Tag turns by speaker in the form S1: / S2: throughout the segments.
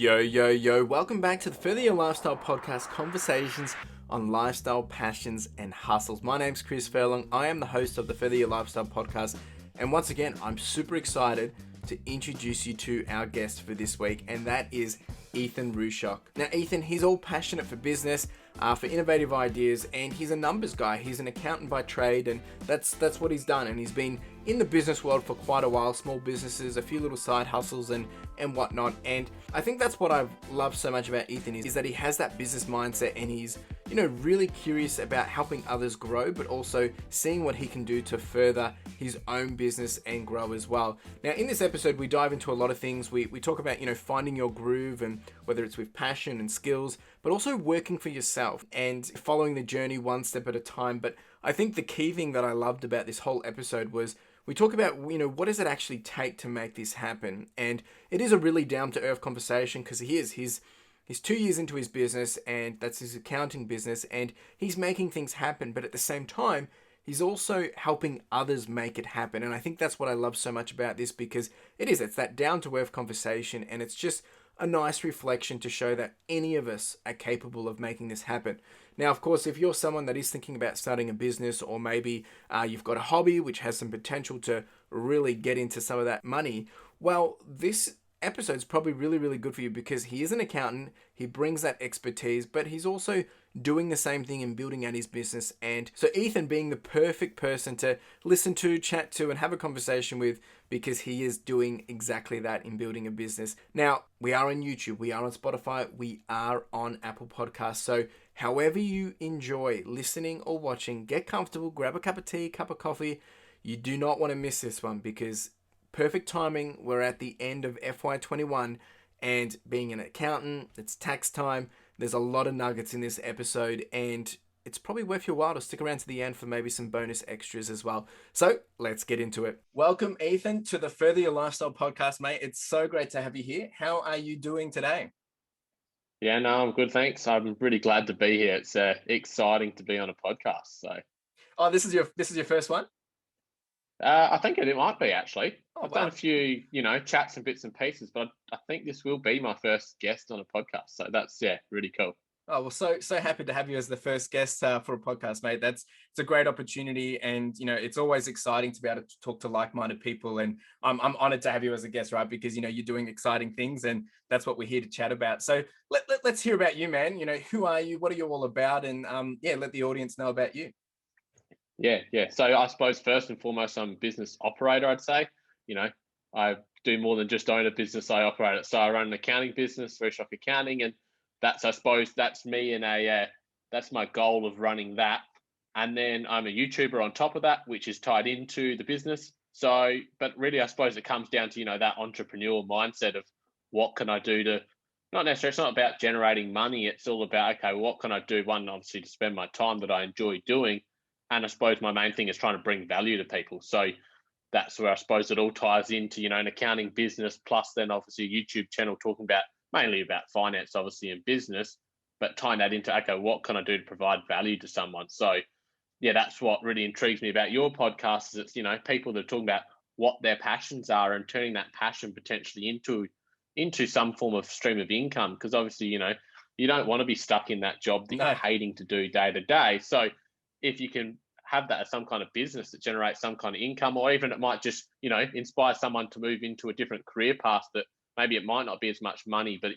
S1: Yo, yo, yo. Welcome back to the Further Your Lifestyle podcast, conversations on lifestyle, passions, and hustles. My name's Chris Furlong. I am the host of the Further Your Lifestyle podcast. And once again, I'm super excited to introduce you to our guest for this week, and that is Ethan Rooshock. Now, Ethan, he's all passionate for business, for innovative ideas, and he's a numbers guy. He's an accountant by trade, and that's what he's done. And he's been in the business world for quite a while, small businesses, a few little side hustles and whatnot. And I think that's what I've loved so much about Ethan is that he has that business mindset, and he's, really curious about helping others grow, but also seeing what he can do to further his own business and grow as well. Now, in this episode, we dive into a lot of things. We talk about, finding your groove, and whether it's with passion and skills, but also working for yourself and following the journey one step at a time. But I think the key thing that I loved about this whole episode was we talk about, what does it actually take to make this happen? And it is a really down-to-earth conversation because he's 2 years into his business, and that's his accounting business, and he's making things happen. But at the same time, he's also helping others make it happen. And I think that's what I love so much about this, because it's that down-to-earth conversation, and it's just a nice reflection to show that any of us are capable of making this happen. Now, of course, if you're someone that is thinking about starting a business, or maybe you've got a hobby which has some potential to really get into some of that money, well, this episode's probably really, really good for you, because he is an accountant, he brings that expertise, but he's also doing the same thing and building out his business. And so Ethan being the perfect person to listen to, chat to, and have a conversation with, because he is doing exactly that in building a business. Now, we are on YouTube, we are on Spotify, we are on Apple Podcasts. So however you enjoy listening or watching, get comfortable, grab a cup of tea, cup of coffee. You do not want to miss this one, because perfect timing. We're at the end of FY21, and being an accountant, it's tax time. There's a lot of nuggets in this episode, and it's probably worth your while to stick around to the end for maybe some bonus extras as well. So let's get into it. Welcome, Ethan, to the Further Your Lifestyle podcast, mate. It's so great to have you here. How are you doing today?
S2: Yeah, no, I'm good, thanks. I'm really glad to be here. It's exciting to be on a podcast. So,
S1: this is your first one?
S2: I think it might be actually.
S1: Oh,
S2: I've
S1: wow.
S2: done a few, chats and bits and pieces, but I think this will be my first guest on a podcast. So that's really cool.
S1: Oh, well, so happy to have you as the first guest for a podcast, mate. It's a great opportunity, and it's always exciting to be able to talk to like-minded people. And I'm honored to have you as a guest, right? Because you're doing exciting things, and that's what we're here to chat about. So let's hear about you, man. Who are you? What are you all about? And let the audience know about you.
S2: Yeah. So I suppose first and foremost, I'm a business operator. I'd say, I do more than just own a business. I operate it. So I run an accounting business, Rooshock Accounting, and I suppose that's me, and that's my goal of running that. And then I'm a YouTuber on top of that, which is tied into the business. So, but really, I suppose it comes down to, that entrepreneurial mindset of what can I do to, not necessarily, it's not about generating money. It's all about, okay, what can I do? One, obviously, to spend my time that I enjoy doing. And I suppose my main thing is trying to bring value to people. So that's where I suppose it all ties into, an accounting business, plus then obviously a YouTube channel talking about mainly about finance, obviously, and business, but tying that into, okay, what can I do to provide value to someone? So yeah, that's what really intrigues me about your podcast is it's, people that are talking about what their passions are and turning that passion potentially into some form of stream of income. Because obviously, you don't want to be stuck in that job that you're hating to do day to day. So if you can have that as some kind of business that generates some kind of income, or even it might just, inspire someone to move into a different career path that maybe it might not be as much money, but,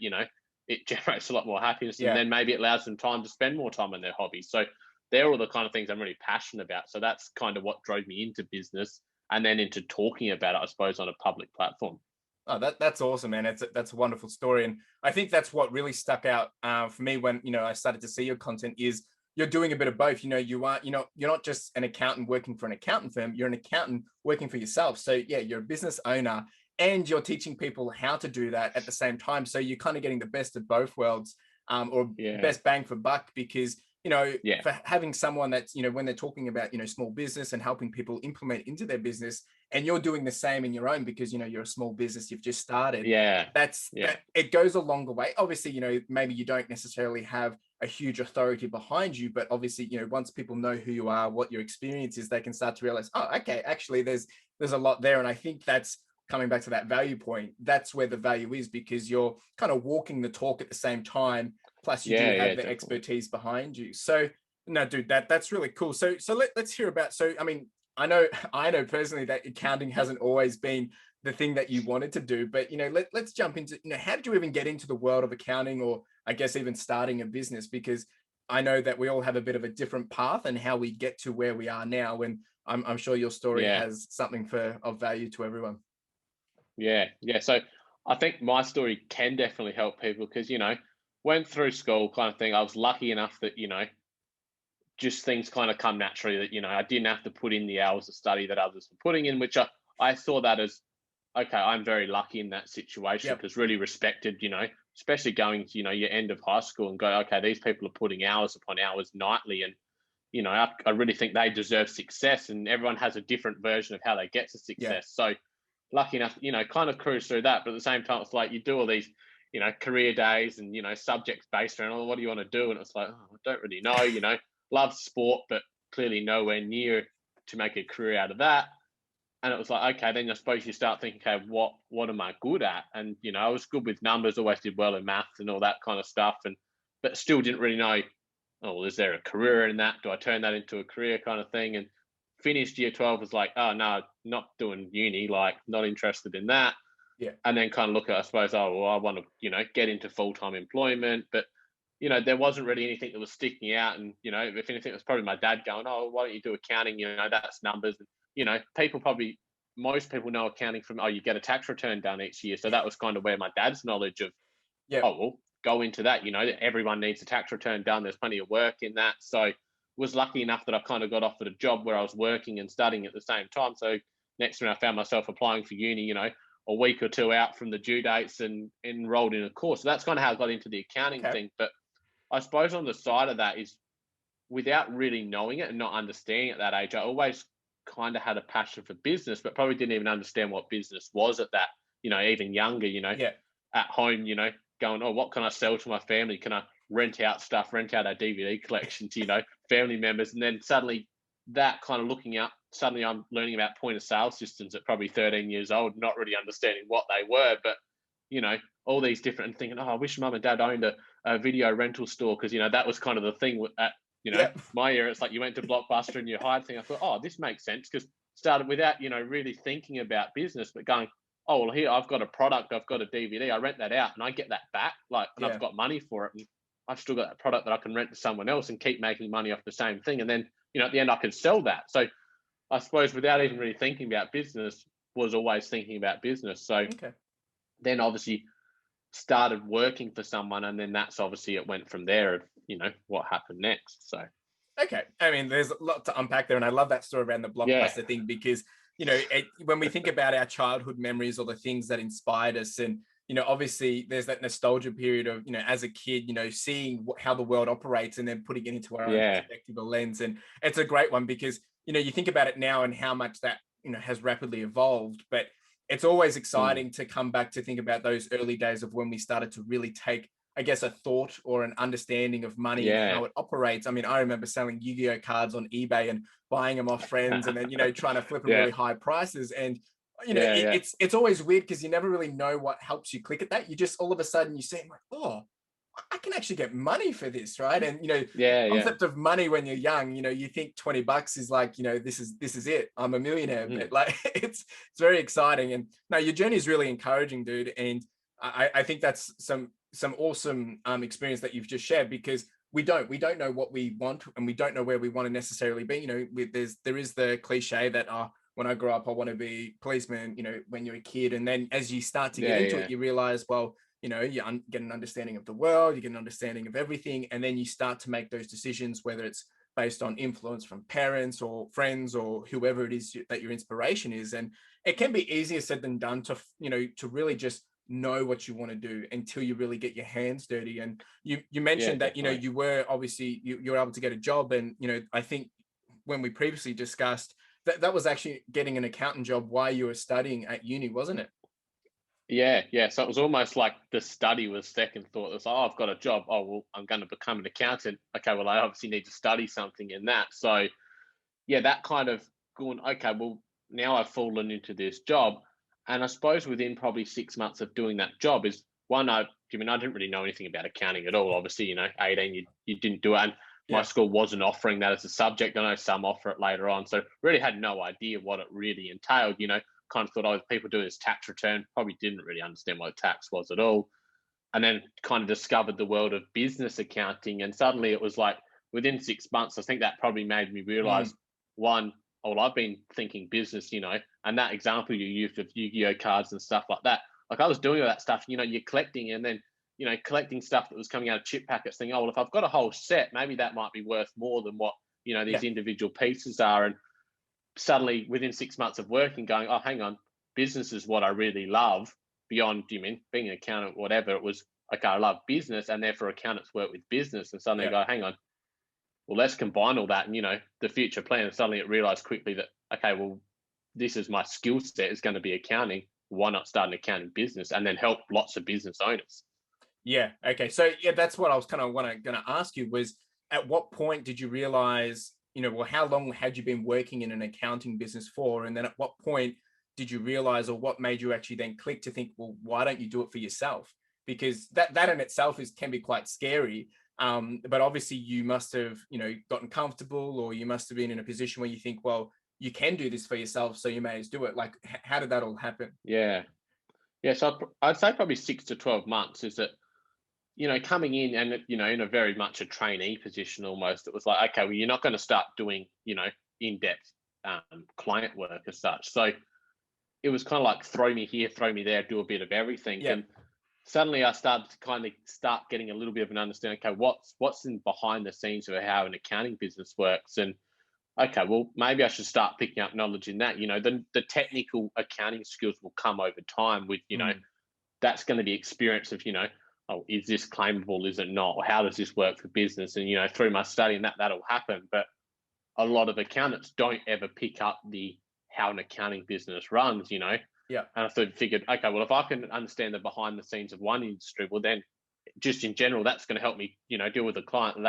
S2: it generates a lot more happiness.
S1: Yeah.
S2: And then maybe it allows them time to spend more time on their hobbies. So they're all the kind of things I'm really passionate about. So that's kind of what drove me into business and then into talking about it, I suppose, on a public platform.
S1: Oh, that's awesome, man. That's a wonderful story. And I think that's what really stuck out for me when, I started to see your content is you're doing a bit of both. You're not just an accountant working for an accountant firm, you're an accountant working for yourself. So yeah, you're a business owner, and you're teaching people how to do that at the same time. So you're kind of getting the best of both worlds, or best bang for buck, because for having someone that's, when they're talking about, small business and helping people implement into their business, and you're doing the same in your own because, you're a small business, you've just started. That it goes a longer way. Obviously, maybe you don't necessarily have a huge authority behind you, but obviously, once people know who you are, what your experience is, they can start to realize, oh, okay, actually there's a lot there. And I think that's coming back to that value point, that's where the value is, because you're kind of walking the talk at the same time. Plus, you do
S2: Yeah,
S1: have the
S2: definitely.
S1: expertise behind you. So, no, dude, that's really cool. So let's hear about. So, I mean, I know personally that accounting hasn't always been the thing that you wanted to do, but let's jump into, how did you even get into the world of accounting, or I guess even starting a business? Because I know that we all have a bit of a different path and how we get to where we are now. And I'm sure your story
S2: Yeah,
S1: has something of value to everyone.
S2: yeah. So I think my story can definitely help people because, went through school kind of thing. I was lucky enough that, just things kind of come naturally that, I didn't have to put in the hours of study that others were putting in, which I saw that as, okay, I'm very lucky in that situation
S1: Yep.
S2: because really respected, especially going to, your end of high school and go, okay, these people are putting hours upon hours nightly. And, I really think they deserve success, and everyone has a different version of how they get to
S1: Yeah.
S2: success. So lucky enough, kind of cruise through that. But at the same time, it's like you do all these, career days and, subjects based around, oh, what do you want to do? And it's like, oh, I don't really know, love sport, but clearly nowhere near to make a career out of that. And it was like, okay, then I suppose you start thinking, okay, what am I good at? And I was good with numbers, always did well in maths and all that kind of stuff, and but still didn't really know, oh, well, is there a career in that? Do I turn that into a career kind of thing? And finished year 12 was like, oh no, not doing uni, like not interested in that.
S1: Yeah.
S2: And then kind of look at, I suppose, oh well, I want to, get into full-time employment, but there wasn't really anything that was sticking out. And, if anything, it was probably my dad going, oh, why don't you do accounting? That's numbers. And, most people know accounting from, oh, you get a tax return done each year. So that was kind of where my dad's knowledge of,
S1: Yeah.
S2: oh, well, go into that. Everyone needs a tax return done. There's plenty of work in that. So was lucky enough that I kind of got offered a job where I was working and studying at the same time. So next thing I found myself applying for uni, a week or two out from the due dates and enrolled in a course. So that's kind of how I got into the accounting
S1: Okay.
S2: thing. But I suppose on the side of that is without really knowing it and not understanding at that age, I always kind of had a passion for business, but probably didn't even understand what business was at that, even younger,
S1: Yeah.
S2: at home, going, oh, what can I sell to my family? Can I rent out stuff, rent out our DVD collection to, family members? And then suddenly that kind of looking up, suddenly I'm learning about point of sale systems at probably 13 years old, not really understanding what they were, but, all these different and thinking, oh, I wish mum and dad owned a video rental store because, that was kind of the thing at,
S1: Yeah.
S2: my era. It's like you went to Blockbuster and you hired thing. I thought, oh, this makes sense because started without, really thinking about business, but going, oh, well, here I've got a product, I've got a DVD, I rent that out and I get that back, like, and I've
S1: Yeah.
S2: got money for it. And I've still got that product that I can rent to someone else and keep making money off the same thing. And then, at the end, I could sell that. So I suppose without even really thinking about business, was always thinking about business. So
S1: Okay.
S2: then obviously started working for someone, and then that's obviously it went from there of what happened next. So
S1: Okay. I mean, there's a lot to unpack there. And I love that story around the
S2: yeah,
S1: blockbuster thing, because, when we think about our childhood memories or the things that inspired us, and, obviously there's that nostalgia period of, as a kid, seeing how the world operates and then putting it into our own
S2: yeah,
S1: perspective or lens. And it's a great one because, you think about it now and how much that, has rapidly evolved. But it's always
S2: mm,
S1: exciting to come back to think about those early days of when we started to really take, I guess, a thought or an understanding of money and
S2: yeah,
S1: how it operates. I mean, I remember selling Yu-Gi-Oh cards on eBay and buying them off friends, and then, trying to flip them
S2: yeah,
S1: really high prices. And,
S2: yeah,
S1: it's always weird because you never really know what helps you click at that. You just all of a sudden you see, like, oh, I can actually get money for this, right? And, the
S2: yeah,
S1: concept of money when you're young, you think $20 is like, this is it. I'm a millionaire.
S2: mm,
S1: But like it's very exciting. And no, your journey is really encouraging, dude. And I think that's some awesome experience that you've just shared, because we don't know what we want, and we don't know where we want to necessarily be. There is the cliche that when I grow up I want to be policeman, when you're a kid. And then as you start to get
S2: yeah,
S1: into
S2: yeah,
S1: it, you realize, well, get an understanding of the world, you get an understanding of everything, and then you start to make those decisions, whether it's based on influence from parents or friends or whoever it is that your inspiration is. And it can be easier said than done to to really just know what you want to do until you really get your hands dirty. And you
S2: yeah,
S1: mentioned that
S2: definitely.
S1: you were obviously you were able to get a job. And I think when we previously discussed that was actually getting an accountant job while you were studying at uni, wasn't it?
S2: Yeah, yeah. So it was almost like the study was second thought. It was, oh, I've got a job. Oh, well, I'm going to become an accountant. Okay, well, I obviously need to study something in that. So yeah, that kind of going, okay, well, now I've fallen into this job. And I suppose within probably 6 months of doing that job is one, I mean, I didn't really know anything about accounting at all. Obviously, 18, you didn't do it. And my
S1: Yeah.
S2: school wasn't offering that as a subject. I know some offer it later on. So really had no idea what it really entailed, kind of thought, oh, people do this tax return, probably didn't really understand what tax was at all. And then kind of discovered the world of business accounting. And suddenly it was like within 6 months, I think that probably made me realize one, oh, well, I've been thinking business, and that example you used of Yu-Gi-Oh cards and stuff like that. Like I was doing all that stuff, you're collecting and then, collecting stuff that was coming out of chip packets, thinking, oh, well, if I've got a whole set, maybe that might be worth more than what,
S1: Yeah.
S2: these individual pieces are. And suddenly within 6 months of working, going, oh, hang on, business is what I really love beyond, you mean being an accountant, whatever. It was okay, I love business and therefore accountants work with business. And suddenly I
S1: Yeah.
S2: go, hang on, well, let's combine all that and, the future plan. And suddenly it realized quickly that, okay, well, this is my skill set is going to be accounting. Why not start an accounting business and then help lots of business owners?
S1: Yeah. Okay. So yeah, that's what I was kind of going to ask you was at what point did you realize, well, how long had you been working in an accounting business for? And then at what point did you realize, or what made you actually then click to think, well, why don't you do it for yourself? Because that in itself can be quite scary. But obviously you must have, gotten comfortable, or you must have been in a position where you think, well, you can do this for yourself, so you may as do it. Like, how did that all happen?
S2: Yeah. Yeah. So I'd say probably 6 to 12 months is that, coming in and, in a very much a trainee position almost, it was like, okay, well, you're not going to start doing, in-depth client work as such. So it was kind of like throw me here, throw me there, do a bit of everything.
S1: Yeah.
S2: And suddenly I started to kind of start getting a little bit of an understanding, okay, what's in behind the scenes of how an accounting business works. And okay, well, maybe I should start picking up knowledge in that. The technical accounting skills will come over time with,
S1: Mm.
S2: that's going to be experience of, oh, is this claimable? Is it not? Or how does this work for business? And, through my study and that'll happen. But a lot of accountants don't ever pick up the how an accounting business runs,
S1: Yeah.
S2: And I figured, okay, well, if I can understand the behind the scenes of one industry, well, then just in general, that's going to help me, deal with a client. And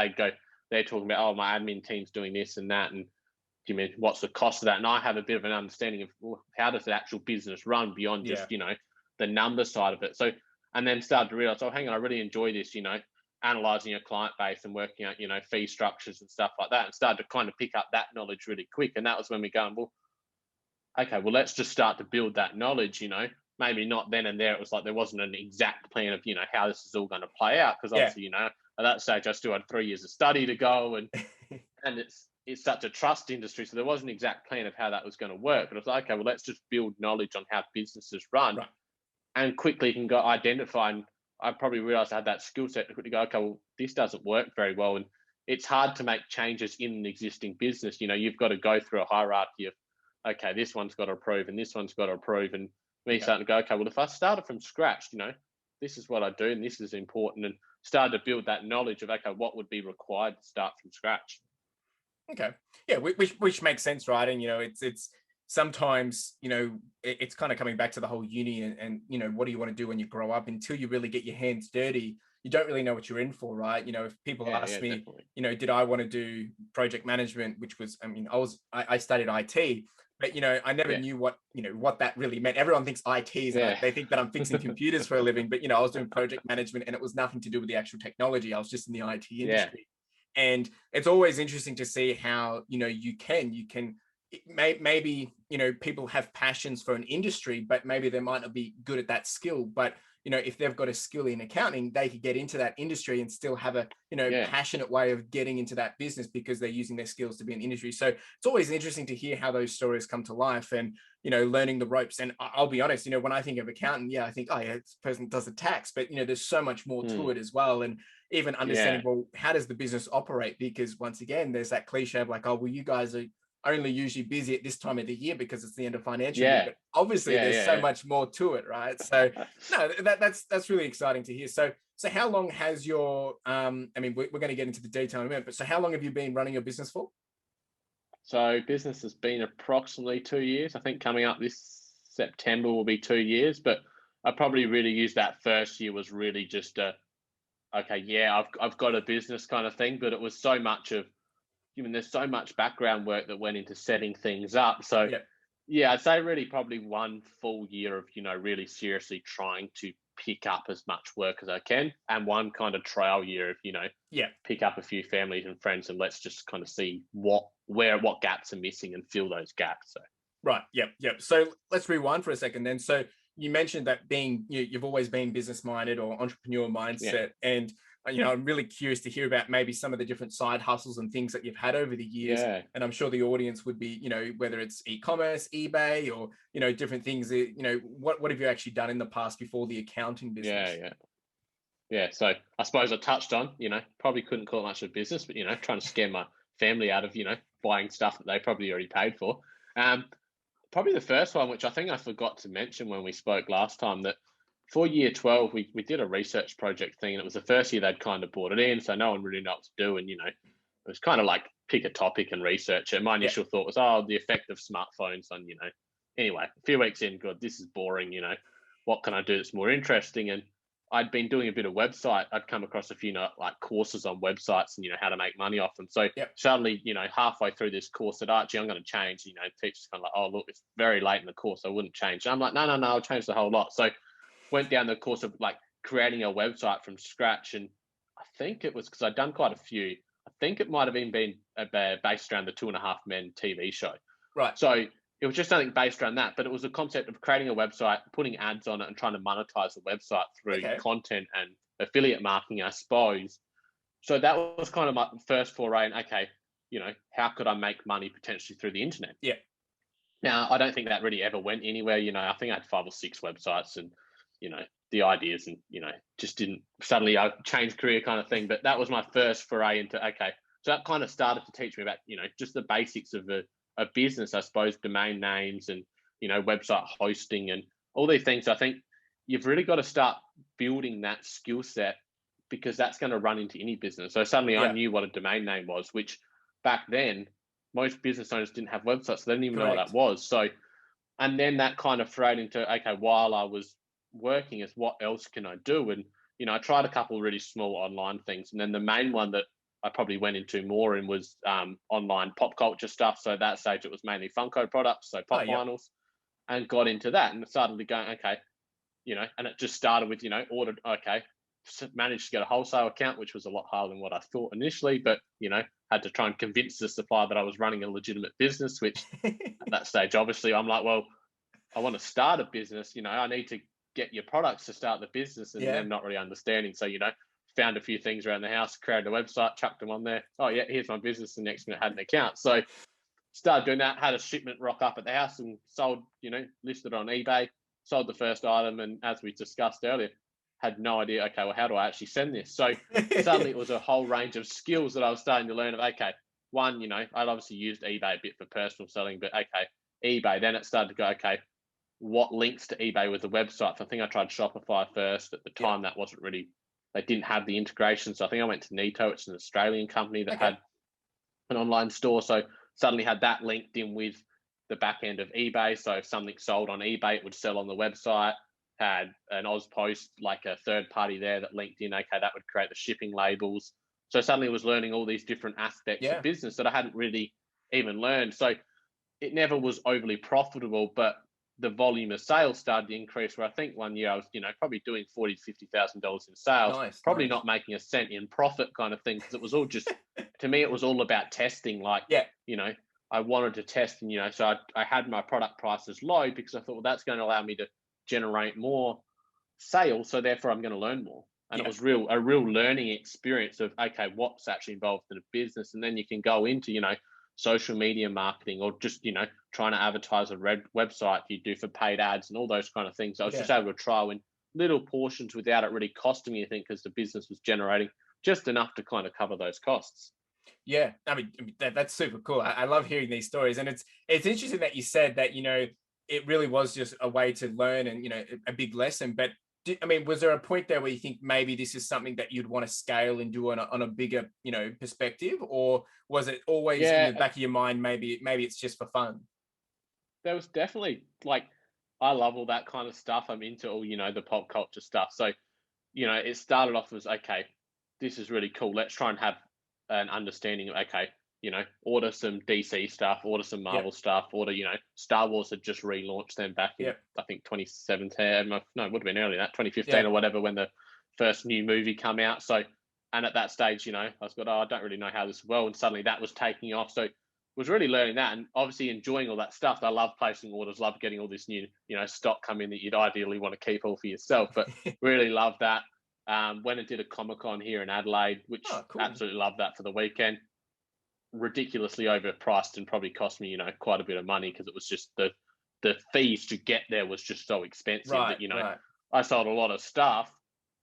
S2: they're talking about, oh, my admin team's doing this and that. And do you mean what's the cost of that? And I have a bit of an understanding of, well, how does the actual business run beyond just,
S1: Yeah.
S2: the number side of it. So, and then started to realize, oh, hang on, I really enjoy this, analyzing a client base and working out, fee structures and stuff like that, and started to kind of pick up that knowledge really quick. And that was when we go, well, okay, well, let's just start to build that knowledge, maybe not then and there. It was like there wasn't an exact plan of, how this is all going to play out. Because
S1: Yeah.
S2: obviously, at that stage, I still had 3 years of study to go. And it's such a trust industry. So there wasn't an exact plan of how that was going to work. But it was like, okay, well, let's just build knowledge on how businesses run
S1: Right.
S2: and quickly can go identify. And I probably realized I had that skill set to quickly go, okay, well, this doesn't work very well. And it's hard to make changes in an existing business. You've got to go through a hierarchy of, okay, this one's got to approve and this one's got to approve. And me starting to go, okay, well, if I started from scratch, this is what I do and this is important, and started to build that knowledge of, okay, what would be required to start from scratch.
S1: Okay. Yeah, which makes sense, right? And it's sometimes it's kind of coming back to the whole uni and what do you want to do when you grow up? Until you really get your hands dirty, you don't really know what you're in for, right? If people
S2: Yeah,
S1: ask
S2: yeah,
S1: me,
S2: definitely.
S1: did I want to do project management, which was, I mean, I studied IT, but I never
S2: Yeah,
S1: knew what that really meant. Everyone thinks IT is, and
S2: yeah,
S1: they think that I'm fixing computers for a living, but I was doing project management, and it was nothing to do with the actual technology. I was just in the IT
S2: yeah,
S1: industry. And it's always interesting to see how you can maybe people have passions for an industry, but maybe they might not be good at that skill. But if they've got a skill in accounting, they could get into that industry and still have a
S2: yeah,
S1: passionate way of getting into that business because they're using their skills to be in industry. So it's always interesting to hear how those stories come to life, and learning the ropes. And I'll be honest, when I think of accountant, yeah, I think, oh yeah, this person does the tax, but there's so much more to
S2: mm,
S1: it as well. And even understanding,
S2: yeah,
S1: well, how does the business operate? Because once again, there's that cliche of like, oh, well, you guys are only usually busy at this time of the year because it's the end of financial year.
S2: yeah,
S1: But obviously,
S2: yeah,
S1: there's so
S2: yeah,
S1: much more to it, right? So no, that's really exciting to hear. So how long has your I mean, we're going to get into the detail in a minute, but so how long have you been running your business for?
S2: So business has been approximately 2 years. I think coming up this September will be 2 years, but I probably really used that first year was really just a, okay, yeah, I've got a business kind of thing, but it was so much of, there's so much background work that went into setting things up. So
S1: Yeah.
S2: Yeah, I'd say really probably one full year of, really seriously trying to pick up as much work as I can, and one kind of trial year of,
S1: Yeah.
S2: pick up a few families and friends and let's just kind of see what gaps are missing and fill those gaps. So
S1: Right. Yep. Yep. So let's rewind for a second then. So you mentioned that you've always been business minded or entrepreneur
S2: yeah,
S1: mindset, and I'm really curious to hear about maybe some of the different side hustles and things that you've had over the years.
S2: yeah,
S1: And I'm sure the audience would be, whether it's e-commerce, eBay, or different things. What have you actually done in the past before the accounting
S2: yeah,
S1: business?
S2: yeah. Yeah, so I suppose I touched on, probably couldn't call it much of a business, but trying to scare my family out of, buying stuff that they probably already paid for. Um, Probably the first one, which I think I forgot to mention when we spoke last time, that for year 12, we did a research project thing, and it was the first year they'd kind of brought it in, so no one really knew what to do. And, it was kind of like pick a topic and research it. My
S1: Yeah.
S2: initial thought was, oh, the effect of smartphones on, anyway, a few weeks in, God, this is boring, what can I do that's more interesting? And I'd been doing a bit of website. I'd come across a few like courses on websites and how to make money off them. So
S1: Yep.
S2: suddenly, halfway through this course at Archie, I'm going to change. The teacher's kind of like, oh look, it's very late in the course. I wouldn't change. And I'm like, no, I'll change the whole lot. So went down the course of like creating a website from scratch. And I think it was because I'd done quite a few. I think it might have been based around the Two and a Half Men TV show.
S1: Right.
S2: So it was just something based around that, but it was a concept of creating a website, putting ads on it, and trying to monetize the website through
S1: Okay.
S2: content and affiliate marketing, I suppose. So that was kind of my first foray in, okay, how could I make money potentially through the internet?
S1: Yeah.
S2: Now, I don't think that really ever went anywhere. I think I had 5 or 6 websites and, the ideas and, just didn't suddenly I changed career kind of thing. But that was my first foray into, okay. So that kind of started to teach me about, just the basics of a business, I suppose, domain names and, website hosting and all these things. I think you've really got to start building that skill set because that's going to run into any business. So suddenly I
S1: Yeah.
S2: knew what a domain name was, which back then most business owners didn't have websites, so they didn't even know what
S1: Correct.
S2: that was. So, and then that kind of frayed into, okay, while I was working, is what else can I do? And, I tried a couple of really small online things. And then the main one that I probably went into more in was online pop culture stuff. So at that stage, it was mainly Funko products, so
S1: Oh,
S2: pop
S1: yep.
S2: vinyls, and got into that and started going, okay, and it just started with, ordered, okay, managed to get a wholesale account, which was a lot harder than what I thought initially, but, had to try and convince the supplier that I was running a legitimate business, which at that stage, obviously, I'm like, well, I want to start a business, I need to get your products to start the business and
S1: Yeah.
S2: them not really understanding. So, found a few things around the house, created a website, chucked them on there. Oh, yeah, here's my business. And next minute, I had an account. So, started doing that, had a shipment rock up at the house and sold, listed on eBay, sold the first item. And as we discussed earlier, had no idea, okay, well, how do I actually send this? So suddenly it was a whole range of skills that I was starting to learn of, okay, one, I'd obviously used eBay a bit for personal selling, but okay, eBay, then it started to go, okay, what links to eBay with the websites? I think I tried Shopify first. At the
S1: Yeah.
S2: time, that wasn't really, they didn't have the integration. So I think I went to Neato, it's an Australian company that
S1: Okay.
S2: had an online store. So suddenly had that linked in with the back end of eBay. So if something sold on eBay, it would sell on the website. Had an Post, like a third party there that linked in. Okay, that would create the shipping labels. So suddenly I was learning all these different aspects
S1: Yeah.
S2: of business that I hadn't really even learned. So it never was overly profitable, but the volume of sales started to increase. Where I think one year I was, probably doing $40,000 to $50,000 in sales,
S1: Nice.
S2: probably
S1: Nice.
S2: not making a cent in profit, kind of thing, because it was all just, to me, it was all about testing. Like,
S1: Yeah.
S2: I wanted to test, and so I had my product prices low because I thought, well, that's going to allow me to generate more sales, so therefore I'm going to learn more. And it
S1: Yeah.
S2: was a real learning experience of, okay, what's actually involved in a business, and then you can go into social media marketing or just trying to advertise a red website you do for paid ads and all those kind of things. I was
S1: Yeah.
S2: just able to trial in little portions without it really costing me anything because the business was generating just enough to kind of cover those costs.
S1: Yeah, that's super cool. I love hearing these stories, and it's interesting that you said that it really was just a way to learn and a big lesson. But was there a point there where you think maybe this is something that you'd want to scale and do on a bigger perspective, or was it always in the
S2: Yeah,
S1: back of your mind maybe it's just for fun?
S2: there was definitely like, I love all that kind of stuff. I'm into all the pop culture stuff. So it started off as, okay, this is really cool. Let's try and have an understanding of, okay, order some DC stuff, order some Marvel stuff, order, Star Wars had just relaunched them back in, I think 2017. No, it would have been earlier than that, 2015 or whatever, when the first new movie come out. So, and at that stage, I was got, I don't really know how this will, and suddenly that was taking off. So was really learning that and obviously enjoying all that stuff. I love placing orders, love getting all this new, stock come in that you'd ideally want to keep all for yourself, but really love that. Went and did a Comic-Con here in Adelaide, which absolutely loved that for the weekend. Ridiculously overpriced and probably cost me, quite a bit of money because it was just the fees to get there was just so expensive that, I sold a lot of stuff,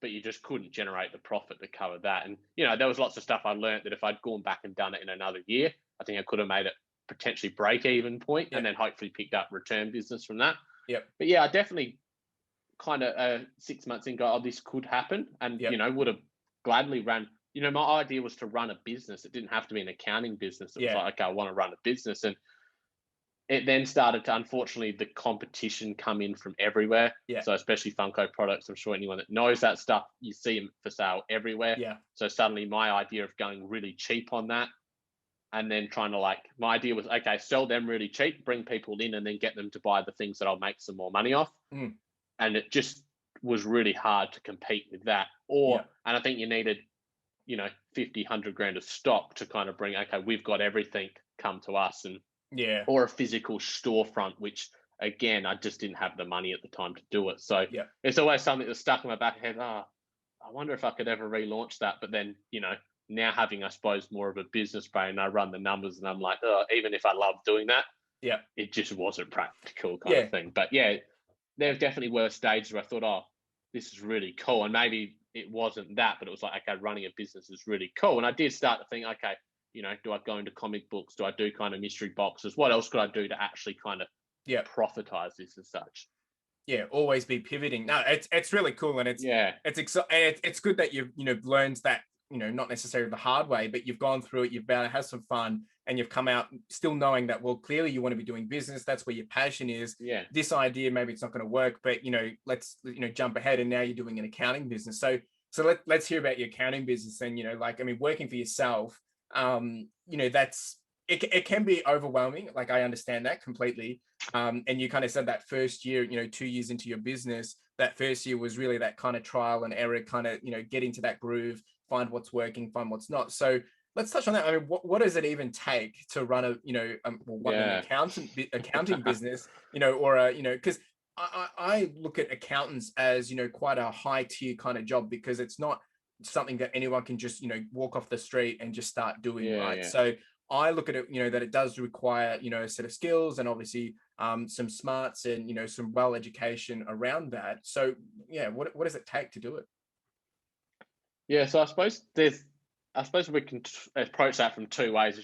S2: but you just couldn't generate the profit to cover that. And, there was lots of stuff I learned that if I'd gone back and done it in another year, I think I could have made it potentially break even point and then hopefully picked up return business from that. But yeah, I definitely kind of 6 months in go, oh, this could happen. And, would have gladly ran, my idea was to run a business. It didn't have to be an accounting business. It was like, okay, I want to run a business. And it then started to, unfortunately, the competition come in from everywhere. So especially Funko products, I'm sure anyone that knows that stuff, you see them for sale everywhere. So suddenly my idea of going really cheap on that and then trying to my idea was, okay, sell them really cheap, bring people in and then get them to buy the things that I'll make some more money off. And it just was really hard to compete with that. And I think you needed, 50, 100 grand of stock to kind of bring, okay, we've got everything, come to us. And or a physical storefront, which again, I just didn't have the money at the time to do it. So it's always something that's stuck in my back head. I wonder if I could ever relaunch that. But then, now having, I suppose, more of a business brain, I run the numbers and I'm like, even if I love doing that, it just wasn't practical kind of thing. But yeah, there definitely were stages where I thought, this is really cool. And maybe it wasn't that, but it was like, okay, running a business is really cool. And I did start to think, okay, do I go into comic books? Do I do kind of mystery boxes? What else could I do to actually kind of profitize this as such?
S1: Always be pivoting. No, it's really cool, and it's good that you've learned that, not necessarily the hard way, but you've gone through it, you've been able to have some fun, and you've come out still knowing that, well, clearly you want to be doing business. That's where your passion is. This idea, maybe it's not going to work, but let's jump ahead, and now you're doing an accounting business. So let's hear about your accounting business. And working for yourself, that's it can be overwhelming. I understand that completely. And you kind of said that first year, 2 years into your business, that first year was really that kind of trial and error, kind of, get into that groove, find what's working, find what's not. So let's touch on that. I mean, what does it even take to run a, an accounting business, or a, because I look at accountants as, quite a high tier kind of job, because it's not something that anyone can just, walk off the street and just start doing, right? So I look at it, that it does require, a set of skills and obviously some smarts and, some well education around that. So what does it take to do it?
S2: So I suppose we can approach that from two ways,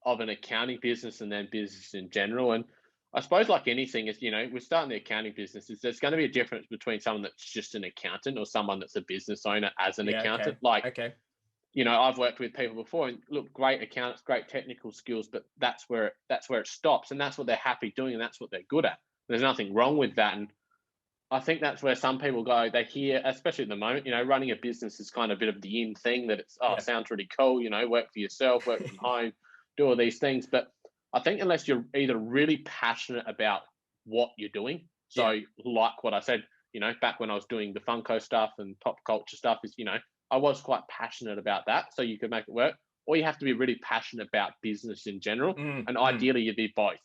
S2: of an accounting business and then business in general. And I suppose like anything is, we're starting the accounting business, is there's going to be a difference between someone that's just an accountant or someone that's a business owner as an accountant. I've worked with people before and look, great accountants, great technical skills, but that's where it stops, and that's what they're happy doing, and that's what they're good at. There's nothing wrong with that. And I think that's where some people go, they hear, especially at the moment, running a business is kind of a bit of the in thing, that it's, sounds really cool, work for yourself, work from home, do all these things. But I think unless you're either really passionate about what you're doing, so like what I said, back when I was doing the Funko stuff and pop culture stuff is, I was quite passionate about that, so you could make it work. Or you have to be really passionate about business in general, and ideally you'd be both.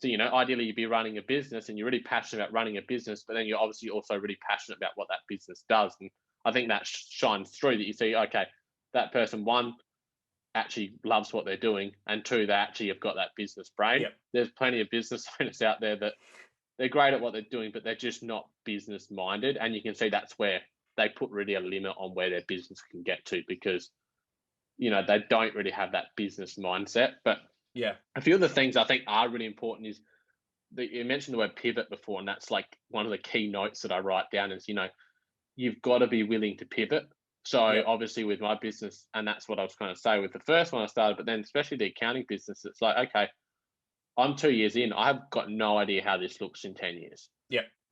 S2: So, ideally you'd be running a business and you're really passionate about running a business, but then you're obviously also really passionate about what that business does. And I think that shines through, that you see, okay, that person, one, actually loves what they're doing, and two, they actually have got that business brain. There's plenty of business owners out there that they're great at what they're doing, but they're just not business minded. And you can see that's where they put really a limit on where their business can get to, because, they don't really have that business mindset. But a few of the things I think are really important is that you mentioned the word pivot before, and that's like one of the key notes that I write down is, you've got to be willing to pivot. So obviously with my business, and that's what I was going to say with the first one I started, but then especially the accounting business, it's like, okay, I'm 2 years in, I've got no idea how this looks in 10 years.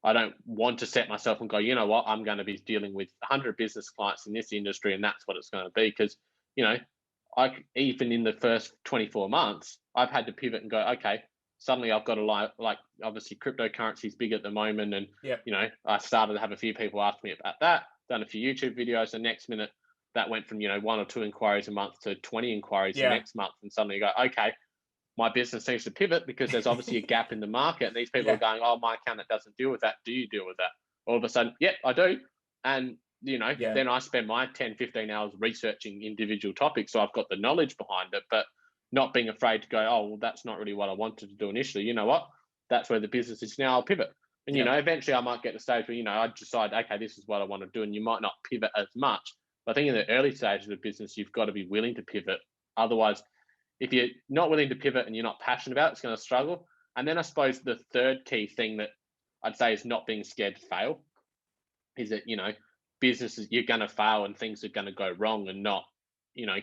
S2: I don't want to set myself and go, you know what, I'm going to be dealing with 100 business clients in this industry, and that's what it's going to be. Because, even in the first 24 months, I've had to pivot and go, okay, suddenly I've got to like obviously cryptocurrency is big at the moment. And,
S1: Yeah.
S2: I started to have a few people ask me about that, done a few YouTube videos. The next minute that went from, 1 or 2 inquiries a month to 20 inquiries the
S1: Yeah.
S2: next month. And suddenly you go, okay, my business needs to pivot because there's obviously a gap in the market. And these people are going, oh, my accountant doesn't deal with that. Do you deal with that? All of a sudden, yep, I do. And,
S1: Yeah.
S2: then I spend my 10, 15 hours researching individual topics. So I've got the knowledge behind it, but not being afraid to go, oh, well, that's not really what I wanted to do initially. You know what? That's where the business is now. I'll pivot. And,
S1: Yeah.
S2: Eventually I might get to a stage where, I decide, okay, this is what I want to do. And you might not pivot as much. But I think in the early stages of business, you've got to be willing to pivot. Otherwise, if you're not willing to pivot and you're not passionate about it, it's going to struggle. And then I suppose the third key thing that I'd say is not being scared to fail is that, businesses, you're going to fail and things are going to go wrong, and not,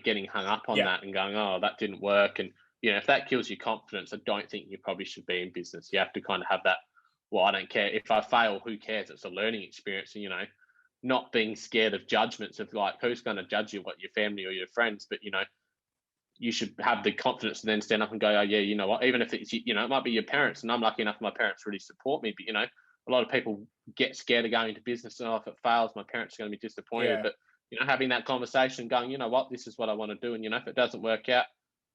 S2: getting hung up on
S1: Yeah.
S2: that and going, oh, that didn't work. And, if that kills your confidence, I don't think you probably should be in business. You have to kind of have that, well, I don't care. If I fail, who cares? It's a learning experience. And, not being scared of judgments of like, who's going to judge you, what, your family or your friends. But, you should have the confidence to then stand up and go, oh yeah, you know what, even if it's, it might be your parents, and I'm lucky enough my parents really support me, but a lot of people get scared of going into business, and if it fails, my parents are going to be disappointed.
S1: Yeah.
S2: But having that conversation, going, you know what, this is what I want to do, and if it doesn't work out,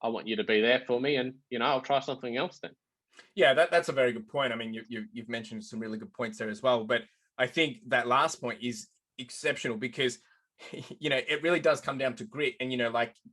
S2: I want you to be there for me, and I'll try something else then.
S1: Yeah, that's a very good point. I mean, you've mentioned some really good points there as well. But I think that last point is exceptional because, it really does come down to grit. And,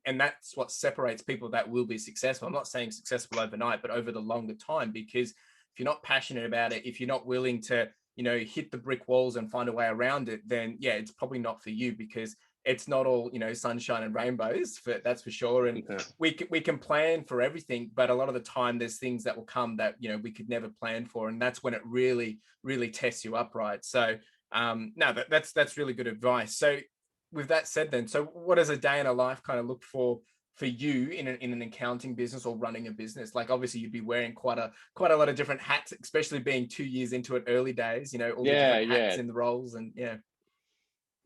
S1: and that's what separates people that will be successful. I'm not saying successful overnight, but over the longer time, because if you're not passionate about it, if you're not willing to, hit the brick walls and find a way around it, then yeah, it's probably not for you, because it's not all, sunshine and rainbows, that's for sure. And we can plan for everything, but a lot of the time there's things that will come that, we could never plan for. And that's when it really, really tests you up, right? So no, that's really good advice. So with that said then, so what does a day in a life kind of look for you in an accounting business or running a business? Like obviously you'd be wearing quite a lot of different hats, especially being 2 years into it, early days, all the different hats in the roles. And yeah.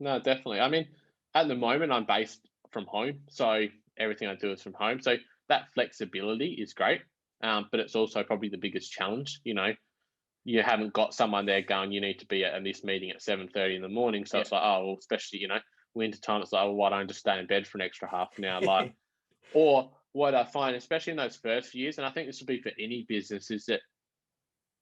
S2: No, definitely. I mean, at the moment, I'm based from home, so everything I do is from home. So that flexibility is great, but it's also probably the biggest challenge. You haven't got someone there going, you need to be at this meeting at 7:30 in the morning. So it's like, oh, well, especially winter time. It's like, well, why don't I just stay in bed for an extra half an hour? Like, or what I find, especially in those first few years, and I think this would be for any business, is that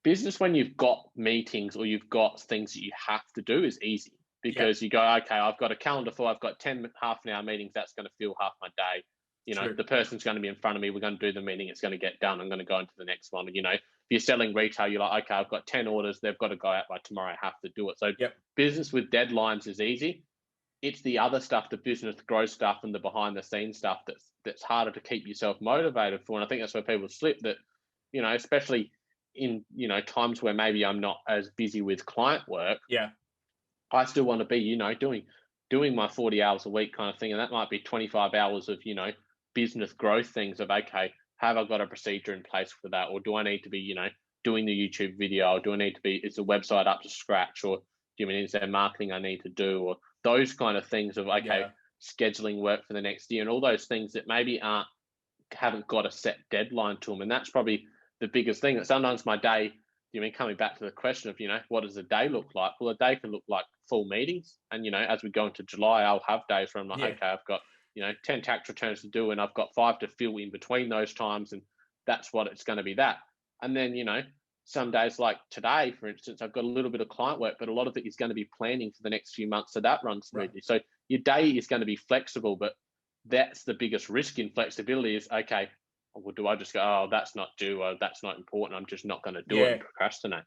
S2: business, when you've got meetings or you've got things that you have to do, is easy, because you go, okay, I've got a calendar full, I've got 10 half an hour meetings, that's going to fill half my day. The person's going to be in front of me, we're going to do the meeting, it's going to get done, I'm going to go into the next one. And, if you're selling retail, you're like, okay, I've got 10 orders, they've got to go out by tomorrow, I have to do it. So business with deadlines is easy. It's the other stuff, the business growth stuff and the behind the scenes stuff, that's harder to keep yourself motivated for. And I think that's where people slip, that, especially in, times where maybe I'm not as busy with client work. I still want to be, doing my 40 hours a week kind of thing. And that might be 25 hours of, business growth things of, okay, have I got a procedure in place for that? Or do I need to be, doing the YouTube video? Or do I need to be, is the website up to scratch? Or is there marketing I need to do? Or those kind of things of, okay, scheduling work for the next year, and all those things that maybe haven't got a set deadline to them. And that's probably the biggest thing, that sometimes my day, coming back to the question of, what does a day look like? Well, a day can look like full meetings. And, as we go into July, I'll have days where I'm like, okay, I've got, 10 tax returns to do, and I've got 5 to fill in between those times. And that's what it's going to be that. And then, some days like today, for instance, I've got a little bit of client work, but a lot of it is going to be planning for the next few months. So that runs smoothly. Right. So your day is going to be flexible, but that's the biggest risk in flexibility is, okay, well, do I just go, oh, that's not due, or that's not important, I'm just not going to do it and procrastinate?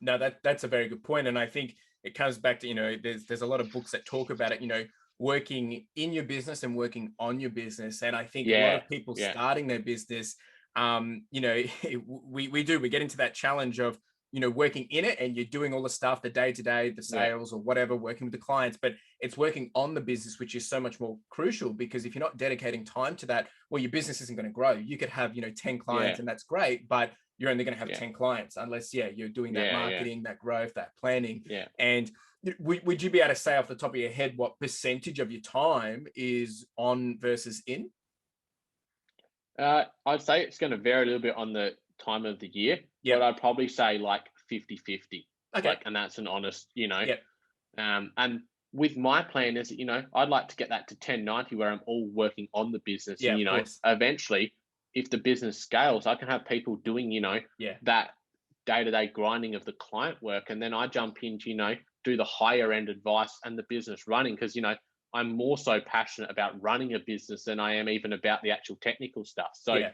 S1: No, that's a very good point. And I think it comes back to, there's a lot of books that talk about it, working in your business and working on your business. And I think a lot of people starting their business, we get into that challenge of, working in it, and you're doing all the stuff, the day-to-day, the sales or whatever, working with the clients, but it's working on the business, which is so much more crucial, because if you're not dedicating time to that, well, your business isn't going to grow. You could have, 10 clients and that's great, but you're only going to have 10 clients unless, you're doing that marketing, that growth, that planning. And would you be able to say off the top of your head what percentage of your time is on versus in?
S2: I'd say it's going to vary a little bit on the time of the year, but
S1: Yep.
S2: I'd probably say like 50-50.
S1: Okay.
S2: Like, and that's an honest,
S1: Yep.
S2: and with my plan is, I'd like to get that to 1090 where I'm all working on the business.
S1: Yeah,
S2: And,
S1: of course.
S2: eventually, if the business scales, I can have people doing,
S1: Yeah.
S2: that day-to-day grinding of the client work. And then I jump into, do the higher end advice and the business running because, I'm more so passionate about running a business than I am even about the actual technical stuff. So,
S1: Yeah.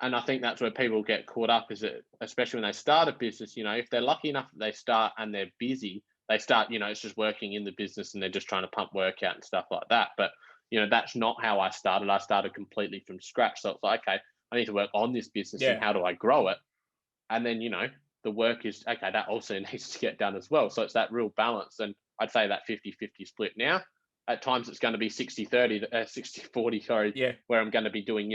S2: and I think that's where people get caught up is that, especially when they start a business, if they're lucky enough that they start and they're busy, they start, it's just working in the business and they're just trying to pump work out and stuff like that. But, that's not how I started. I started completely from scratch. So it's like, okay, I need to work on this business and
S1: Yeah.
S2: how do I grow it? And then, the work is, okay, that also needs to get done as well. So it's that real balance. And I'd say that 50-50 split now. At times it's going to be 60-30, 60-40, sorry,
S1: Yeah.
S2: where I'm going to be doing,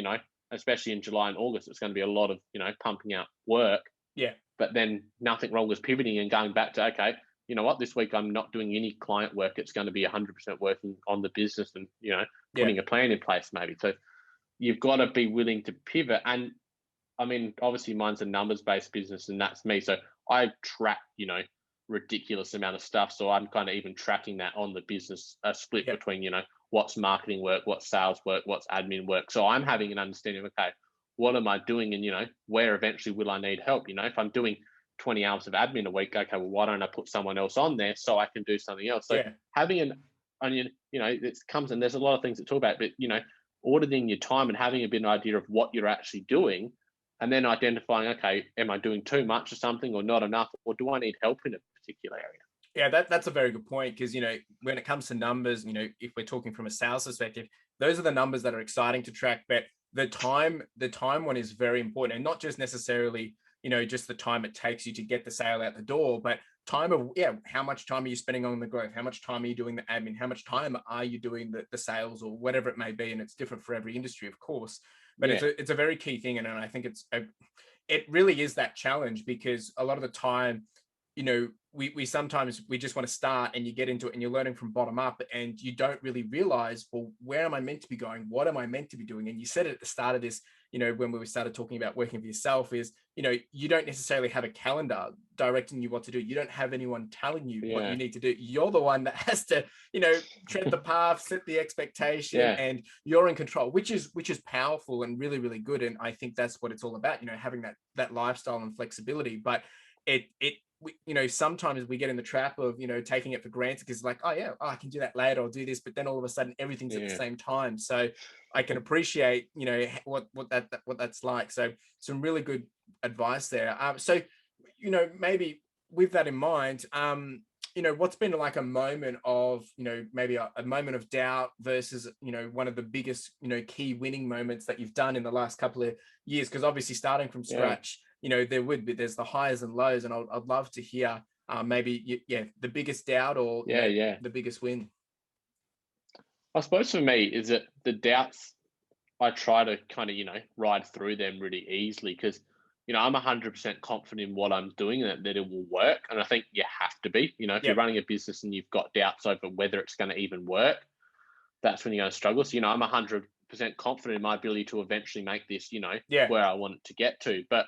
S2: especially in July and August, it's going to be a lot of, pumping out work.
S1: Yeah.
S2: But then nothing wrong with pivoting and going back to, okay, you know what, this week I'm not doing any client work. It's going to be 100% working on the business and,
S1: Yeah.
S2: putting a plan in place maybe. So you've got to be willing to pivot. And I mean, obviously mine's a numbers based business and that's me. So I track, ridiculous amount of stuff. So I'm kind of even tracking that on the business, a split
S1: Yep.
S2: between, what's marketing work, what's sales work, what's admin work. So I'm having an understanding of, okay, what am I doing? And, where eventually will I need help? If I'm doing 20 hours of admin a week, okay, well, why don't I put someone else on there so I can do something else? So
S1: Yeah.
S2: having an onion, it comes and there's a lot of things to talk about, but, auditing your time and having a bit of an idea of what you're actually doing and then identifying, okay, am I doing too much or something or not enough, or do I need help in a particular area?
S1: Yeah, that's a very good point because when it comes to numbers, if we're talking from a sales perspective, those are the numbers that are exciting to track. But the time one is very important, and not just necessarily just the time it takes you to get the sale out the door, but time of how much time are you spending on the growth? How much time are you doing the admin? How much time are you doing the sales or whatever it may be? And it's different for every industry, of course. But
S2: Yeah,
S1: it's a very key thing, and I think it really is that challenge because a lot of the time we sometimes we just want to start and you get into it and you're learning from bottom up and you don't really realize, well, where am I meant to be going? What am I meant to be doing? And you said it at the start of this, when we started talking about working for yourself is, you don't necessarily have a calendar directing you what to do. You don't have anyone telling you what you
S2: yeah,
S1: need to do. You're the one that has to, tread the path, set the expectation,
S2: yeah,
S1: and you're in control, which is powerful and really, really good. And I think that's what it's all about, having that lifestyle and flexibility. But sometimes we get in the trap of, taking it for granted because like, oh yeah, I can do that later, I'll do this. But then all of a sudden everything's at the
S2: yeah.
S1: same time. So I can appreciate, what that's like. So some really good advice there. So, maybe with that in mind, what's been like a moment of, maybe a moment of doubt versus, one of the biggest, key winning moments that you've done in the last couple of years? Because obviously starting from
S2: Yeah,
S1: scratch, there's the highs and lows, and I'd love to hear maybe the biggest doubt or
S2: yeah, yeah.
S1: the biggest win.
S2: I suppose for me is that the doubts I try to kind of ride through them really easily because I'm 100% confident in what I'm doing and that it will work. And I think you have to be. If you're
S1: Yep.
S2: running a business and you've got doubts over whether it's going to even work, that's when you're going to struggle. So I'm 100% confident in my ability to eventually make this
S1: Yeah.
S2: where I want it to get to. But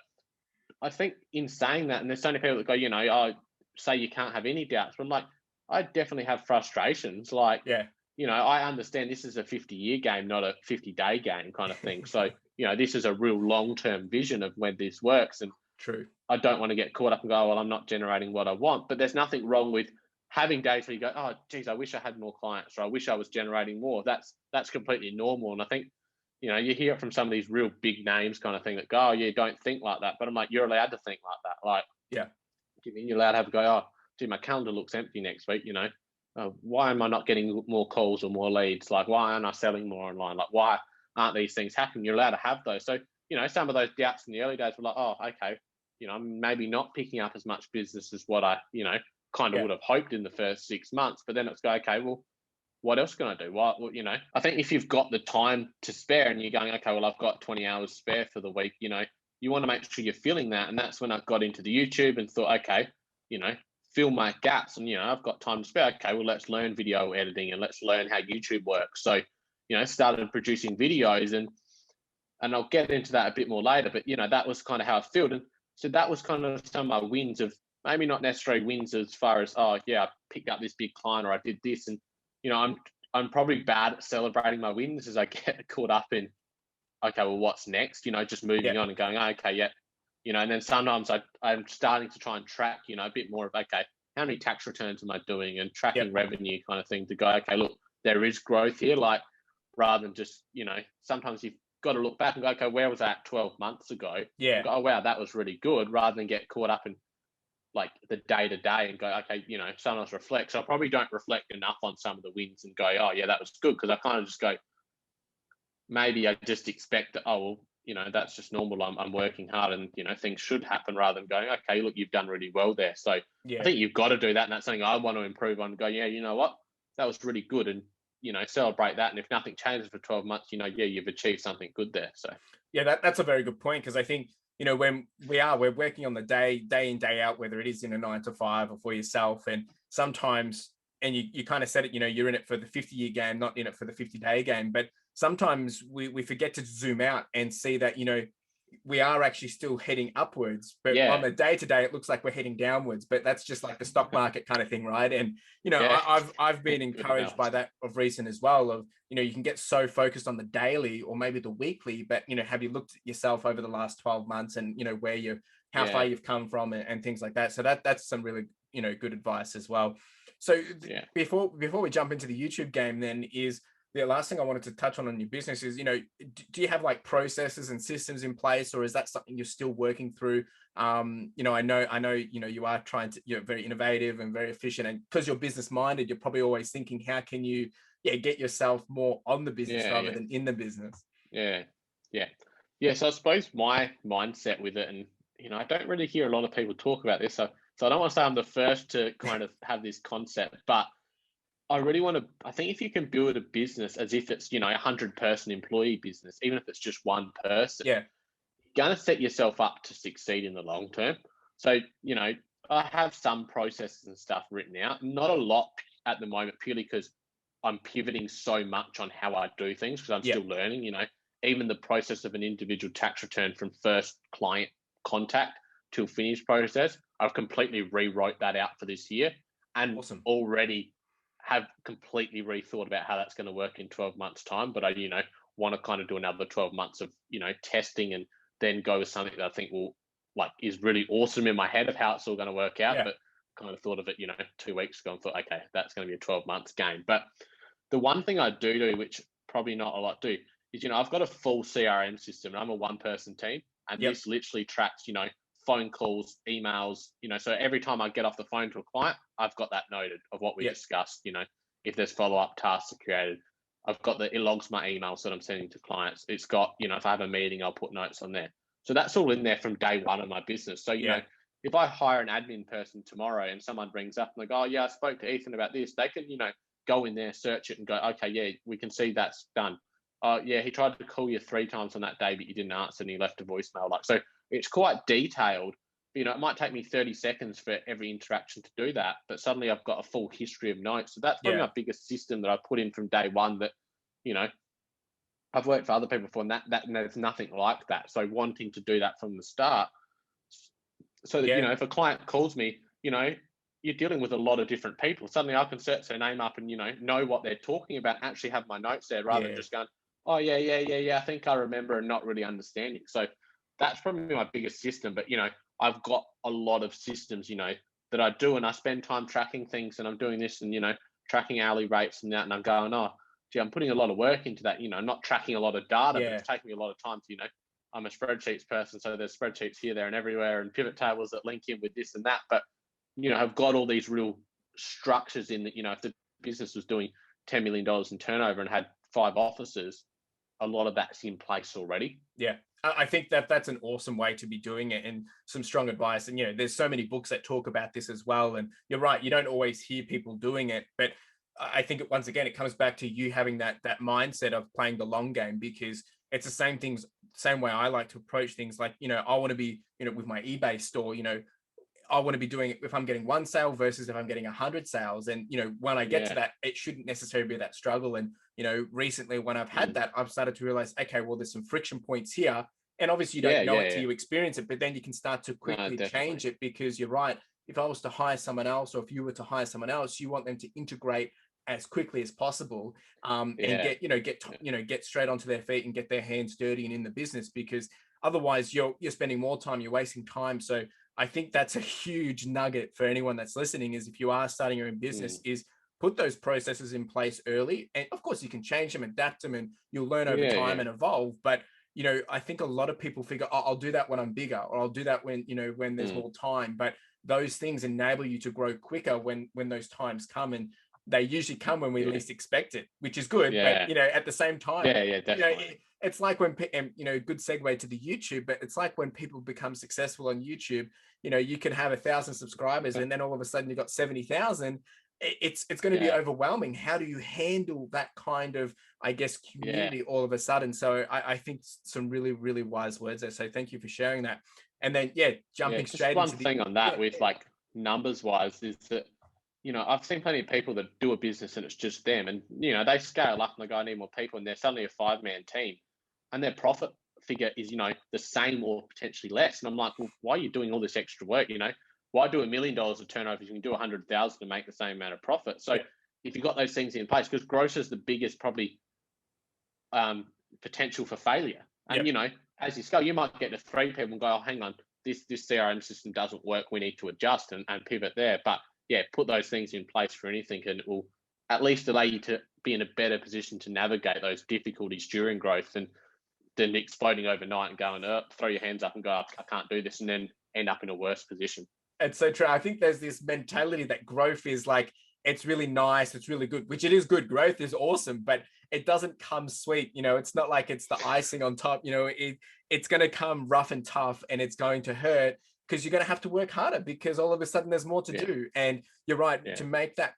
S2: I think in saying that, and there's so many people that go, I say you can't have any doubts, but I'm like, I definitely have frustrations. Like,
S1: Yeah.
S2: I understand this is a 50-year game, not a 50-day game kind of thing. So, this is a real long-term vision of when this works. And
S1: True.
S2: I don't want to get caught up and go, well, I'm not generating what I want. But there's nothing wrong with having days where you go, oh, geez, I wish I had more clients or I wish I was generating more. That's completely normal. And I think you hear it from some of these real big names kind of thing that go, oh, yeah, don't think like that. But I'm like, you're allowed to think like that. Like,
S1: Yeah.
S2: you mean you're allowed to have a go, oh, gee, my calendar looks empty next week, why am I not getting more calls or more leads? Like, why aren't I selling more online? Like, why aren't these things happening? You're allowed to have those. So, some of those doubts in the early days were like, oh, okay, I'm maybe not picking up as much business as what I, kind of
S1: Yeah.
S2: would have hoped in the first 6 months. But then it's go, okay, well, what else can I do? What, I think if you've got the time to spare and you're going, okay, well, I've got 20 hours spare for the week, you want to make sure you're filling that. And that's when I got into the YouTube and thought, okay, you know, fill my gaps. And, I've got time to spare. Okay, well, let's learn video editing and let's learn how YouTube works. So, started producing videos and And I'll get into that a bit more later, but that was kind of how I felt. And so that was kind of some of my wins, of maybe not necessarily wins as far as, oh yeah, I picked up this big client or I did this. And I'm probably bad at celebrating my wins as I get caught up in, okay, well, what's next? Just
S1: Yeah.
S2: moving on and going, oh, okay, yeah. And then sometimes I'm starting to try and track, a bit more of, okay, how many tax returns am I doing, and tracking revenue kind of thing, to go, okay, look, there is growth here. Like, rather than just, sometimes you've got to look back and go, okay, where was that 12 months ago?
S1: Yeah.
S2: Go, oh, wow, that was really good, rather than get caught up in like the day to day and go, okay, sometimes reflect. So I probably don't reflect enough on some of the wins and go, oh, yeah, that was good. Because I kind of just go, maybe I just expect that, oh, well, that's just normal. I'm working hard, and, things should happen, rather than going, okay, look, you've done really well there. So I think you've got to do that. And that's something I want to improve on, and go, yeah, you know what? That was really good. And, celebrate that. And if nothing changes for 12 months, yeah, you've achieved something good there. So
S1: Yeah, that's a very good point, because I think, when we're working on the day in, day out, whether it is in a 9 to 5 or for yourself, and sometimes, and you kind of said it, you're in it for the 50-year game, not in it for the 50-day game. But sometimes we forget to zoom out and see that, we are actually still heading upwards, but on the day to day, it looks like we're heading downwards. But that's just like the stock market kind of thing, right? And I've been encouraged by that of recent as well. Of you can get so focused on the daily or maybe the weekly, but have you looked at yourself over the last 12 months, and where how far you've come from, and things like that. So that's some really good advice as well. So before we jump into the YouTube game, then, is the last thing I wanted to touch on your business is, do you have like processes and systems in place, or is that something you're still working through? I know, you are trying to, you're very innovative and very efficient, and because you're business minded, you're probably always thinking, how can you, get yourself more on the business rather than in the business?
S2: Yeah. So I suppose my mindset with it, and I don't really hear a lot of people talk about this, so I don't want to say I'm the first to kind of have this concept, but I really want to. I think if you can build a business as if it's, a 100-person employee business, even if it's just one person,
S1: Yeah.
S2: you're going to set yourself up to succeed in the long term. So, I have some processes and stuff written out, not a lot at the moment, purely because I'm pivoting so much on how I do things, because I'm still learning. Even the process of an individual tax return from first client contact to finished process, I've completely rewrote that out for this year, and already have completely rethought about how that's going to work in 12 months time. But I, want to kind of do another 12 months of, testing, and then go with something that I think will, like, is really awesome in my head of how it's all going to work out. But kind of thought of it, 2 weeks ago, and thought, okay, that's going to be a 12 months game. But the one thing I do, which probably not a lot do, is, I've got a full CRM system, and I'm a 1-person team, and this literally tracks, phone calls, emails, so every time I get off the phone to a client, I've got that noted of what we discussed. If there's follow-up tasks are created, it logs my emails that I'm sending to clients. It's got, if I have a meeting, I'll put notes on there. So that's all in there from day one of my business. So, if I hire an admin person tomorrow and someone brings up and they go, oh yeah, I spoke to Ethan about this, they can, go in there, search it, and go, okay, yeah, we can see that's done. Yeah, he tried to call you 3 times on that day, but you didn't answer, and he left a voicemail. Like, so it's quite detailed. It might take me 30 seconds for every interaction to do that, but suddenly I've got a full history of notes. So that's probably my biggest system that I put in from day one, that, I've worked for other people before, and that there's nothing like that. So wanting to do that from the start, so that, if a client calls me, you're dealing with a lot of different people. Suddenly I can search their name up and, know what they're talking about, actually have my notes there, rather than just going, oh yeah, I think I remember, and not really understanding. So that's probably my biggest system. But, I've got a lot of systems, that I do, and I spend time tracking things, and I'm doing this, and, tracking hourly rates and that, and I'm going, oh, gee, I'm putting a lot of work into that, not tracking a lot of data, but it's taking me a lot of time to, I'm a spreadsheets person, so there's spreadsheets here, there, and everywhere, and pivot tables that link in with this and that. But, I've got all these real structures in that, if the business was doing $10 million in turnover and had 5 offices, a lot of that's in place already.
S1: Yeah. I think that's an awesome way to be doing it, and some strong advice. And, there's so many books that talk about this as well. And you're right, you don't always hear people doing it, but I think once again, it comes back to you having that mindset of playing the long game, because it's the same way I like to approach things. Like, I want to be, with my eBay store, I want to be doing it if I'm getting 1 sale versus if I'm getting 100 sales. And, when I get to that, it shouldn't necessarily be that struggle. And recently when I've had
S2: Mm.
S1: that, I've started to realize, okay, well, there's some friction points here. And obviously you
S2: Yeah,
S1: don't know
S2: yeah,
S1: it till
S2: yeah.
S1: you experience it, but then you can start to
S2: No,
S1: quickly
S2: definitely.
S1: change it, because you're right. If I was to hire someone else, or if you were to hire someone else, you want them to integrate as quickly as possible, and
S2: Yeah, yeah.
S1: get straight onto their feet and get their hands dirty and in the business, because otherwise you're spending more time, you're wasting time. So I think that's a huge nugget for anyone that's listening, is if you are starting your own business,
S2: Mm.
S1: is put those processes in place early. And of course you can change them, adapt them, and you'll learn over
S2: Yeah,
S1: time
S2: yeah.
S1: and evolve. But I think a lot of people figure, oh, I'll do that when I'm bigger, or I'll do that when, when there's
S2: Mm.
S1: more time. But those things enable you to grow quicker when those times come. And they usually come when we
S2: Yeah,
S1: least expect it, which is good. But
S2: yeah,
S1: at the same time,
S2: yeah, yeah, definitely.
S1: it's like when and, good segue to the YouTube, but it's like when people become successful on YouTube. You can have 1,000 subscribers, and then all of a sudden you've got 70,000. It's going to be
S2: Yeah,
S1: overwhelming. How do you handle that kind of, I guess,
S2: yeah,
S1: community all of a sudden? So I think some really, really wise words there. So thank you for sharing that. And then, yeah,
S2: yeah.
S1: jumping
S2: Just
S1: straight
S2: one
S1: into the,
S2: thing on that
S1: yeah,
S2: with like numbers wise is that, I've seen plenty of people that do a business and it's just them, and they scale up and they go, I need more people, and they're suddenly a 5-man team, and their profit figure is the same or potentially less. And I'm like, well, why are you doing all this extra work? Why do $1 million of turnover if you can do 100,000 to make the same amount of profit? So
S1: yeah,
S2: if you've got those things in place, because growth is the biggest probably um, potential for failure.
S1: yeah.
S2: And as you scale, you might get to 3 people and go, "Oh, hang on, this CRM system doesn't work. We need to adjust and pivot there." But yeah, put those things in place for anything, and it will at least allow you to be in a better position to navigate those difficulties during growth than exploding overnight and going, throw your hands up and go, I can't do this, and then end up in a worse position.
S1: It's so true. I think there's this mentality that growth is like, it's really nice, it's really good, which it is good. Growth is awesome, but it doesn't come sweet. It's not like it's the icing on top. It's going to come rough and tough, and it's going to hurt, because you're going to have to work harder, because all of a sudden there's more to
S2: Yeah,
S1: do. And you're right,
S2: yeah,
S1: to make that,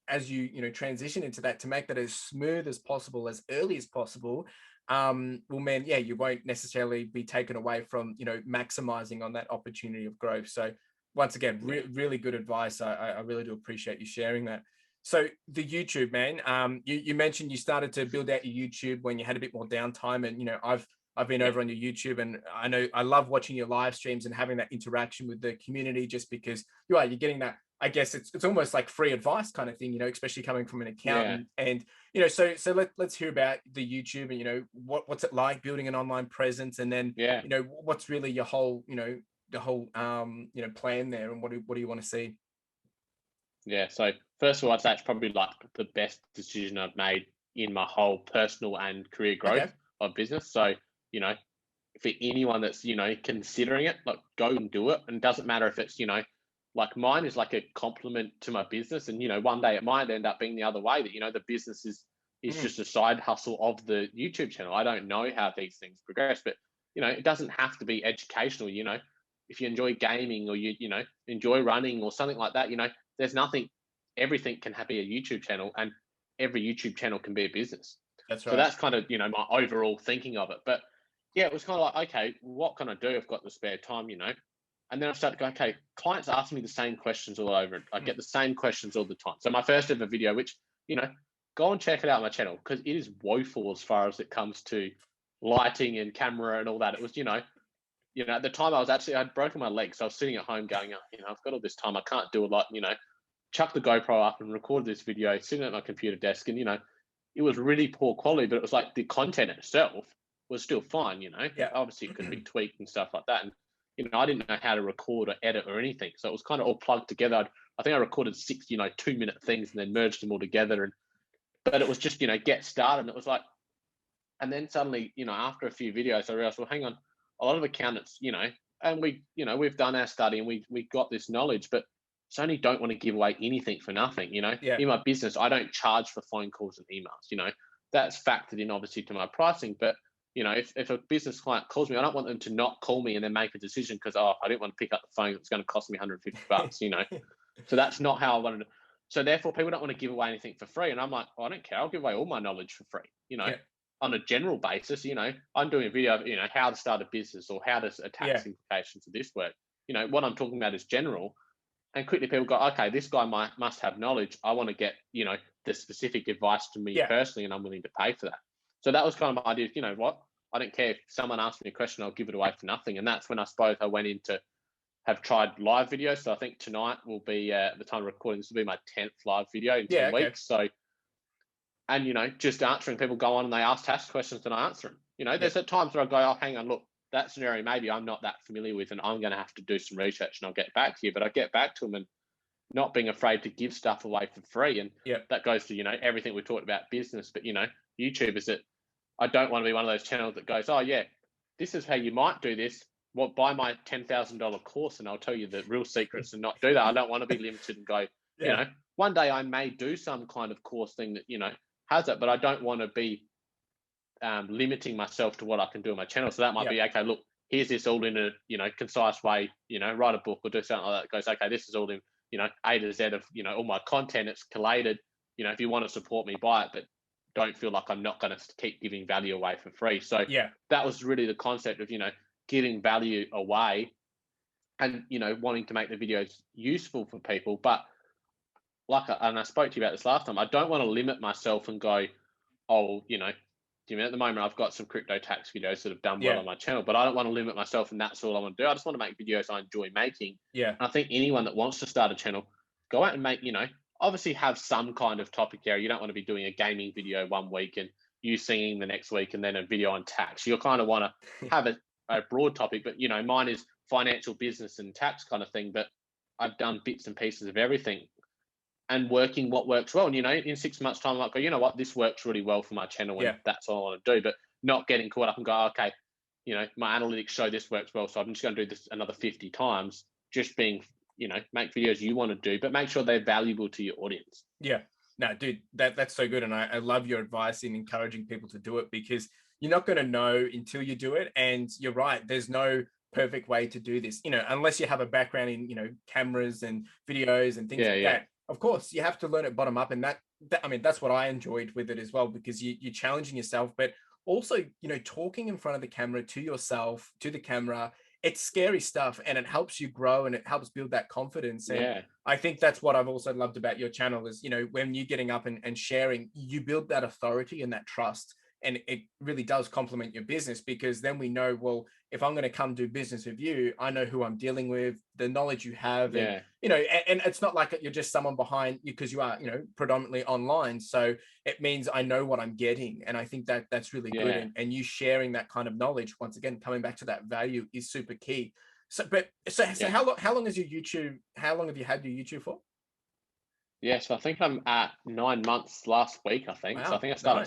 S1: as you transition into that, to make that as smooth as possible, as early as possible. Well, man, yeah, you won't necessarily be taken away from, maximizing on that opportunity of growth. So once again,
S2: yeah,
S1: really good advice. I really do appreciate you sharing that. So the YouTube, man, you mentioned you started to build out your YouTube when you had a bit more downtime, and I've been
S2: yeah,
S1: over on your YouTube, and I know I love watching your live streams and having that interaction with the community, just because you're getting that. I guess it's almost like free advice kind of thing, especially coming from an
S2: yeah,
S1: accountant. And so let's hear about the YouTube, and what's it like building an online presence, and then
S2: yeah.
S1: what's really your whole the whole plan there, and what do you want to see?
S2: Yeah. So first of all, I'd say it's probably like the best decision I've made in my whole personal and career
S1: Okay.
S2: growth of business. So, you know, for anyone that's, considering it, like go and do it. And it doesn't matter if it's, like mine is like a complement to my business. And, one day it might end up being the other way that, the business is
S1: Mm,
S2: just a side hustle of the YouTube channel. I don't know how these things progress, but it doesn't have to be educational, if you enjoy gaming or you enjoy running or something like that, there's nothing, everything can be a YouTube channel, and every YouTube channel can be a business.
S1: that's
S2: So
S1: right.
S2: that's kind of, my overall thinking of it. But yeah, it was kind of like, okay, what can I do? I've got the spare time. And then I started to go, okay, clients ask me the same questions all over. I
S1: Mm,
S2: get the same questions all the time. So my first ever video, which, go and check it out on my channel, because it is woeful as far as it comes to lighting and camera and all that. It was, at the time I'd broken my leg. So I was sitting at home going, I've got all this time. I can't do a lot, chuck the GoPro up and record this video, sitting at my computer desk. And, it was really poor quality, but it was like the content itself was still fine.
S1: yeah.
S2: Obviously it could be tweaked and stuff like that. And, I didn't know how to record or edit or anything. So it was kind of all plugged together. I think I recorded 6, 2-minute things and then merged them all together. But it was just, get started. And it was like, and then suddenly, after a few videos, I realized, well, hang on, a lot of accountants, and we've done our study and we got this knowledge, but certainly don't want to give away anything for nothing.
S1: Yeah.
S2: In my business, I don't charge for phone calls and emails. That's factored in obviously to my pricing, but if a business client calls me, I don't want them to not call me and then make a decision because, I didn't want to pick up the phone. It's going to cost me $150. So that's not how I wanted to. So therefore, people don't want to give away anything for free. And I'm like, I don't care. I'll give away all my knowledge for free.
S1: Yeah.
S2: On a general basis, I'm doing a video of, how to start a business or how does a
S1: Yeah.
S2: tax implications of this work. What I'm talking about is general. And quickly people go, okay, this guy must have knowledge. I want to get, the specific advice to me
S1: Yeah.
S2: personally, and I'm willing to pay for that. So that was kind of my idea. You know what? I don't care if someone asks me a question, I'll give it away for nothing. And that's when I suppose I went into have tried live videos. So I think tonight will be at the time of recording. This will be my 10th live video in
S1: Yeah.
S2: 10
S1: Okay.
S2: weeks. So, and just answering, people go on and they ask task questions and I answer them.
S1: Yeah.
S2: There's at times where I go, oh, hang on, look, that scenario maybe I'm not that familiar with, and I'm going to have to do some research and I'll get back to you. But I get back to them and not being afraid to give stuff away for free. And
S1: Yeah.
S2: that goes to, everything we talked about business, but, YouTubers that I don't want to be one of those channels that goes, oh yeah, this is how you might do this. Well, buy my $10,000 course and I'll tell you the real secrets and not do that. I don't want to be limited and go,
S1: Yeah.
S2: One day I may do some kind of course thing that, has it, but I don't want to be limiting myself to what I can do on my channel. So that might be, okay, look, here's this all in a, concise way, write a book or do something like that. That goes, okay, this is all in, A to Z of, all my content. It's collated. If you want to support me, buy it, but don't feel like I'm not going to keep giving value away for free. So that was really the concept of, giving value away and, wanting to make the videos useful for people. But and I spoke to you about this last time, I don't want to limit myself and go, oh, at the moment I've got some crypto tax videos that have done well on my channel, but I don't want to limit myself and that's all I want to do. I just want to make videos I enjoy making.
S1: Yeah.
S2: And I think anyone that wants to start a channel, go out and make, obviously have some kind of topic area. You don't want to be doing a gaming video one week and you singing the next week and then a video on tax. You'll kind of want to have a broad topic, but mine is financial, business and tax kind of thing, but I've done bits and pieces of everything and working what works well. And, in 6 months time, I might go, you know what, this works really well for my channel and that's all I want to do, but not getting caught up and go, okay, my analytics show this works well, so I'm just going to do this another 50 times. Just being, make videos you want to do, but make sure they're valuable to your audience.
S1: Yeah. No, dude, that's so good. And I love your advice in encouraging people to do it, because you're not going to know until you do it. And you're right. There's no perfect way to do this, unless you have a background in, cameras and videos and things like that. Of course, you have to learn it bottom up. And I mean, that's what I enjoyed with it as well, because you're challenging yourself, but also, talking in front of the camera to yourself, to the camera, it's scary stuff, and it helps you grow and it helps build that confidence. And I think that's what I've also loved about your channel is, when you're getting up and sharing, you build that authority and that trust. And it really does complement your business, because then we know, well, if I'm going to come do business with you, I know who I'm dealing with, the knowledge you have, and, and it's not like you're just someone behind you, because you are, predominantly online. So it means I know what I'm getting. And I think that that's really good. And you sharing that kind of knowledge, once again, coming back to that value, is super key. So, so how long is your YouTube? How long have you had your YouTube for?
S2: So I think I'm at 9 months last week, I think.
S1: Wow,
S2: so I think I started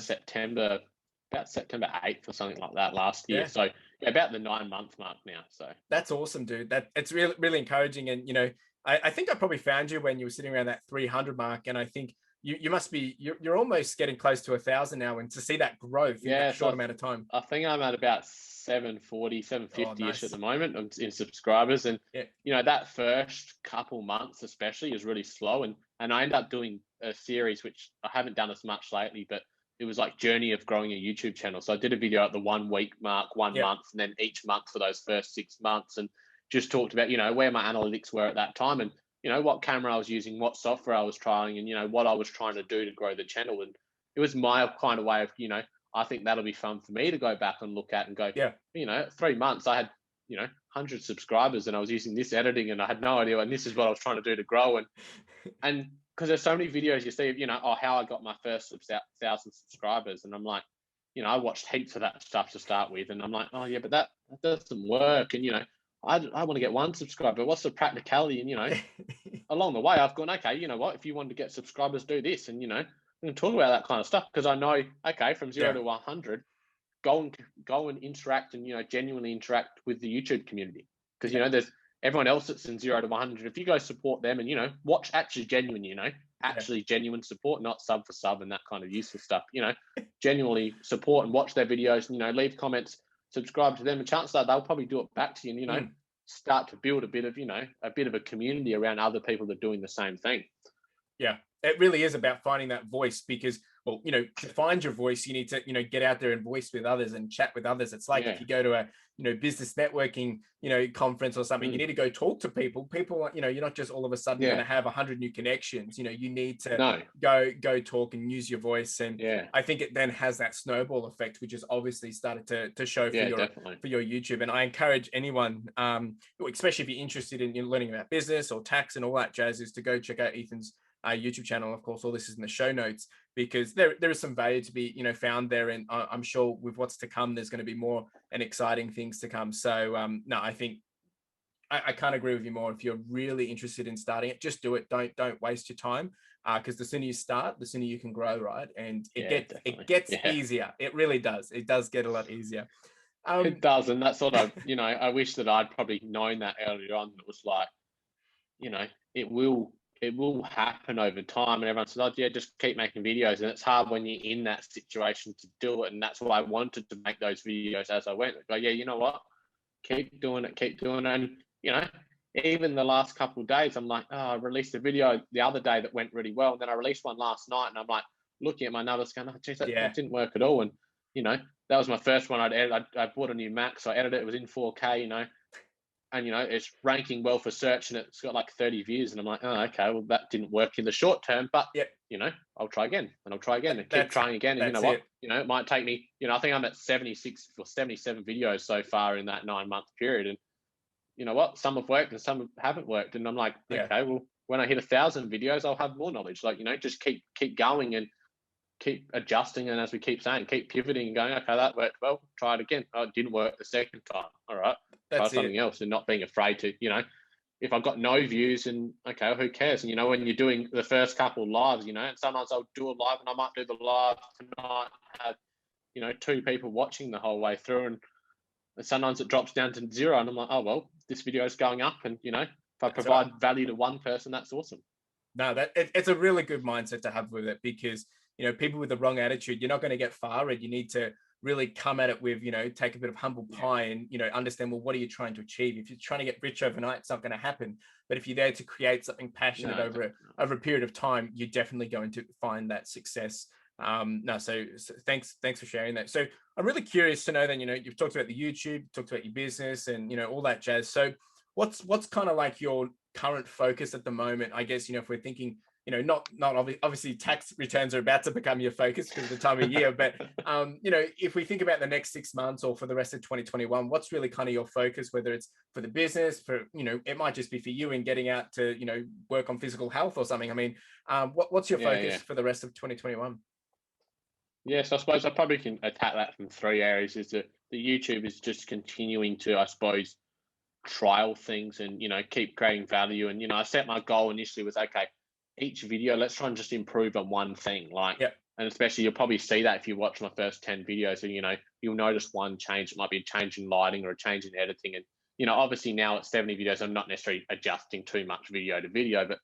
S2: about September 8th or something like that last year. So about the 9 month mark now. So
S1: that's awesome, dude. It's really, really encouraging. And, I think I probably found you when you were sitting around that 300 mark. And I think you must be, you're almost getting close to 1,000 now. And to see that growth in that short amount of time.
S2: I think I'm at about 740, 750-ish at the moment in subscribers. And, that first couple months especially is really slow. And I end up doing a series, which I haven't done as much lately, but it was like journey of growing a YouTube channel. So I did a video at the 1 week mark, 1 month, and then each month for those first 6 months, and just talked about, where my analytics were at that time, and, what camera I was using, what software I was trying, and, what I was trying to do to grow the channel. And it was my kind of way of, I think that'll be fun for me to go back and look at and go, 3 months, I had, 100 subscribers and I was using this editing and I had no idea. And this is what I was trying to do to grow. And because there's so many videos you see of, how I got my first 1,000 subscribers. And I'm like, I watched heaps of that stuff to start with. And I'm like, oh yeah, but that doesn't work. And, I want to get 1 subscriber. What's the practicality? And, along the way, I've gone, okay, you know what, if you wanted to get subscribers, do this. And, we can talk about that kind of stuff, because I know, okay, from 0 to 100, go and interact and, genuinely interact with the YouTube community. Because, there's everyone else that's in 0 to 100. If you go support them and, watch actually genuine, genuine support, not sub for sub and that kind of useful stuff, genuinely support and watch their videos and, leave comments, subscribe to them, and chances are they'll probably do it back to you and, start to build a bit of a community around other people that are doing the same thing.
S1: Yeah, it really is about finding that voice, because well, to find your voice, you need to, get out there and voice with others and chat with others. It's like if you go to a, business networking, conference or something, you need to go talk to people. People, you're not just all of a sudden going to have 100 new connections. You need to go talk and use your voice. And I think it then has that snowball effect, which has obviously started to show for your YouTube. And I encourage anyone, especially if you're interested in learning about business or tax and all that jazz, is to go check out Ethan's YouTube channel. Of course, all this is in the show notes, because there is some value to be found there, and I'm sure with what's to come, there's going to be more and exciting things to come. So no, I think I can't agree with you more. If you're really interested in starting it, just do it. Don't waste your time, because the sooner you start, the sooner you can grow, right? And it gets easier. It really does. It does get a lot easier.
S2: It does, and that's sort of I wish that I'd probably known that earlier on. It was like, it will happen over time, and everyone says, "Oh, yeah, just keep making videos." And it's hard when you're in that situation to do it, and that's why I wanted to make those videos as I went. But yeah, you know what? Keep doing it, and even the last couple of days, I'm like, oh, I released a video the other day that went really well, and then I released one last night, and I'm like looking at my numbers, going, "Oh, geez, that didn't work at all." And that was my first one I'd edited. I bought a new Mac, so I edited it. It was in 4K, and it's ranking well for search, and it's got like 30 views, and I'm like, oh, okay, well, that didn't work in the short term, but I'll try again, and I'll try again, and keep trying again. And you know what, it might take me, I think I'm at 76 or 77 videos so far in that 9-month period, and you know what, some have worked and some haven't worked, and I'm like, okay, well, when I hit 1,000 videos, I'll have more knowledge. Like, just keep going and keep adjusting, and as we keep saying, keep pivoting and going, okay, that worked well, try it again. Oh, it didn't work the second time, all right, try something else, and not being afraid to, if I've got no views, and okay, who cares? And when you're doing the first couple lives, and sometimes I'll do a live, and I might do the live tonight, have 2 people watching the whole way through, and sometimes it drops down to 0, and I'm like, oh well, this video is going up, and if I provide value to one person, that's awesome.
S1: No, it's a really good mindset to have with it, because people with the wrong attitude, you're not going to get far, and you need to really come at it with, take a bit of humble pie, and understand, well, what are you trying to achieve? If you're trying to get rich overnight, it's not going to happen. But if you're there to create something passionate over a period of time, you're definitely going to find that success. So thanks for sharing that. So I'm really curious to know then, you've talked about the YouTube, talked about your business, and all that jazz. So what's kind of like your current focus at the moment? I guess, if we're thinking, not obviously tax returns are about to become your focus because of the time of year, but if we think about the next 6 months or for the rest of 2021, what's really kind of your focus, whether it's for the business, for it might just be for you in getting out to work on physical health or something. I mean, what's your focus for the rest of 2021?
S2: Yes, I suppose I probably can attack that from 3 areas. Is that the YouTube is just continuing to, I suppose, trial things and keep creating value. And I set my goal initially was, okay, each video, let's try and just improve on one thing. And especially you'll probably see that if you watch my first 10 videos, and you'll notice one change. It might be a change in lighting or a change in editing. And obviously now at 70 videos, I'm not necessarily adjusting too much video to video, but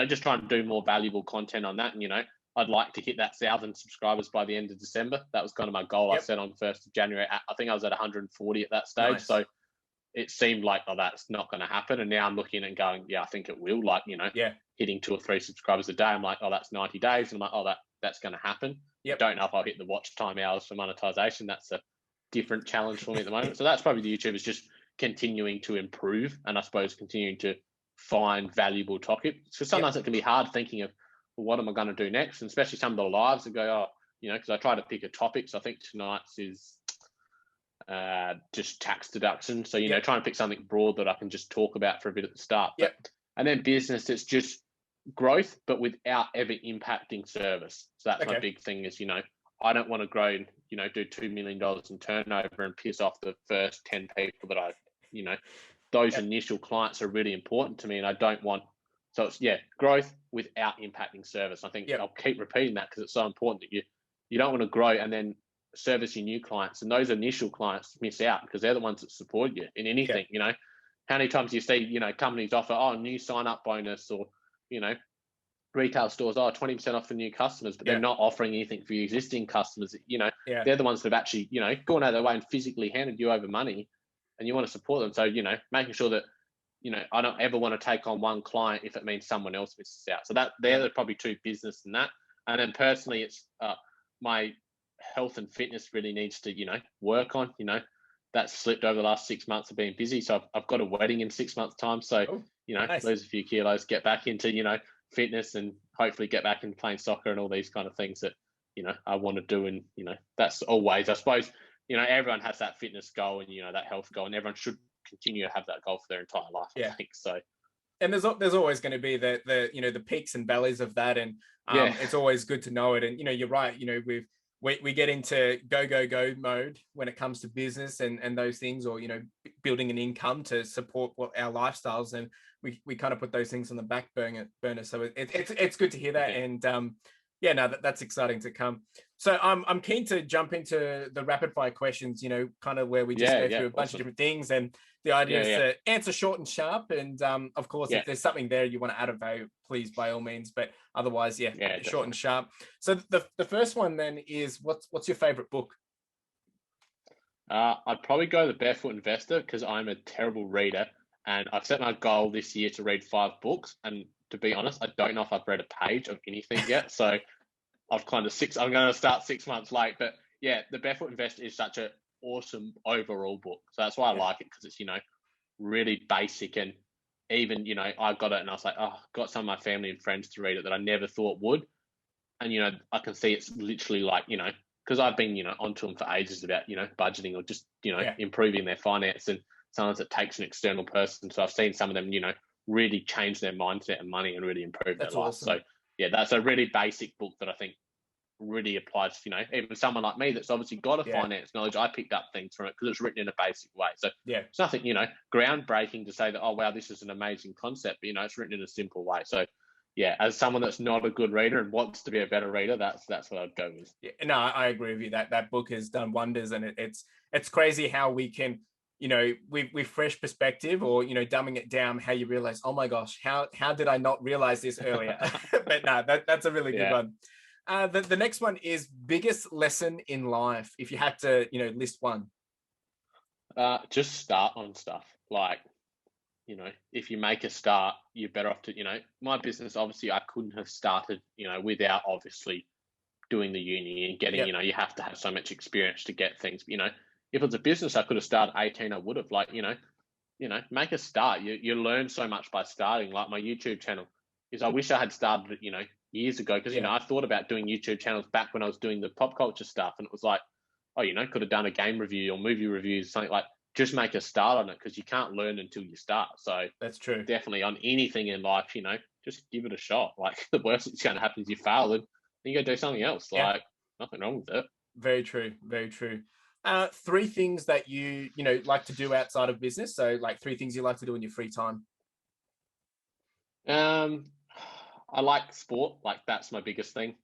S2: just trying to do more valuable content on that. And I'd like to hit that 1,000 subscribers by the end of December. That was kind of my goal I set on 1st of January. I think I was at 140 at that stage. Nice. So it seemed like, oh, that's not going to happen. And now I'm looking and going, yeah, I think it will. Like, hitting 2 or 3 subscribers a day. I'm like, oh, that's 90 days. And I'm like, oh, that's going to happen. I don't know if I'll hit the watch time hours for monetization. That's a different challenge for me at the moment. So that's probably the YouTube is just continuing to improve, and I suppose continuing to find valuable topics. Because sometimes it can be hard thinking of, well, what am I going to do next? And especially some of the lives that go, oh, because I try to pick a topic. So I think tonight's is just tax deduction. So, trying to pick something broad that I can just talk about for a bit at the start. And then business, it's just growth, but without ever impacting service. So that's my big thing is, I don't want to grow and, do $2 million in turnover and piss off the first 10 people that I, those initial clients are really important to me. And I don't want, so it's, growth without impacting service. I think I'll keep repeating that because it's so important that you don't want to grow and then service your new clients, and those initial clients miss out because they're the ones that support you in anything. How many times do you see companies offer new sign up bonus, or retail stores 20% off for new customers, but they're not offering anything for your existing customers. They're the ones that have actually gone out of their way and physically handed you over money, and you want to support them. So making sure that I don't ever want to take on one client if it means someone else misses out. So that they're probably 2 business in that. And then personally, it's my health and fitness really needs to, work on, that's slipped over the last 6 months of being busy. So I've got a wedding in 6 months' time. So,
S1: Oh, nice.
S2: lose a few kilos, get back into, fitness, and hopefully get back into playing soccer and all these kind of things that, I want to do. And, that's always, I suppose, everyone has that fitness goal and, that health goal, and everyone should continue to have that goal for their entire life, I think. So,
S1: and there's always going to be the peaks and valleys of that, and
S2: yeah,
S1: it's always good to know it. And you're right. We get into go mode when it comes to business and those things, or building an income to support what our lifestyles, and we kind of put those things on the back burner. So it's good to hear that,
S2: yeah,
S1: and yeah, no, that's exciting to come. So I'm keen to jump into the rapid fire questions. Kind of where we just
S2: yeah,
S1: go
S2: yeah,
S1: through a bunch of
S2: awesome.
S1: different things, and the idea
S2: Yeah,
S1: is
S2: yeah,
S1: to answer short and sharp. And of course,
S2: yeah,
S1: if there's something there you want to add a value, please by all means. But otherwise, yeah,
S2: yeah,
S1: short and
S2: definitely.
S1: sharp. So the first one then is what's your favorite book?
S2: I'd probably go the Barefoot Investor because I'm a terrible reader, and I've set my goal this year to read 5 books. And to be honest, I don't know if I've read a page of anything yet. So I've kind of I'm going to start 6 months late. But yeah, the Barefoot Investor is such an awesome overall book. So that's why I
S1: Yeah,
S2: like it, because it's really basic. And even I got it and I was like, oh, got some of my family and friends to read it that I never thought would. And I can see it's literally like, because I've been onto them for ages about budgeting or just
S1: yeah,
S2: improving their finance, and sometimes it takes an external person. So I've seen some of them really change their mindset and money and really improve their
S1: that's
S2: life. So
S1: awesome.
S2: yeah, that's a really basic book that I think really applies to even someone like me that's obviously got a
S1: Yeah,
S2: finance knowledge. I picked up things from it because it's written in a basic way. So
S1: yeah.
S2: it's nothing groundbreaking to say that, oh wow, this is an amazing concept, but it's written in a simple way. So yeah, as someone that's not a good reader and wants to be a better reader, that's what I'd go with.
S1: Yeah, no, I agree with you. That book has done wonders, and it's crazy how we can, with fresh perspective, or dumbing it down, how you realize, oh my gosh, how did I not realize this earlier? But no, that's a really good
S2: Yeah.
S1: one. The next one is biggest lesson in life. If you had to, list one.
S2: Just start on stuff. Like, if you make a start, you're better off to, my business, obviously I couldn't have started, without obviously doing the uni and getting,
S1: Yep,
S2: you have to have so much experience to get things. But, if it's a business I could have started 18, I would have. Like, make a start. You learn so much by starting. Like my YouTube channel is, I wish I had started it, years ago, because,
S1: yeah,
S2: I thought about doing YouTube channels back when I was doing the pop culture stuff, and it was like, oh, could have done a game review or movie reviews, something like, just make a start on it, because you can't learn until you start. So
S1: that's true.
S2: definitely on anything in life, just give it a shot. Like the worst that's going to happen is you fail, and then you go do something else.
S1: Yeah,
S2: Like nothing wrong with it.
S1: very true, very true. Three things that you like to do outside of business. So, like three things you like to do in your free time.
S2: Um, I like sport. Like that's my biggest thing.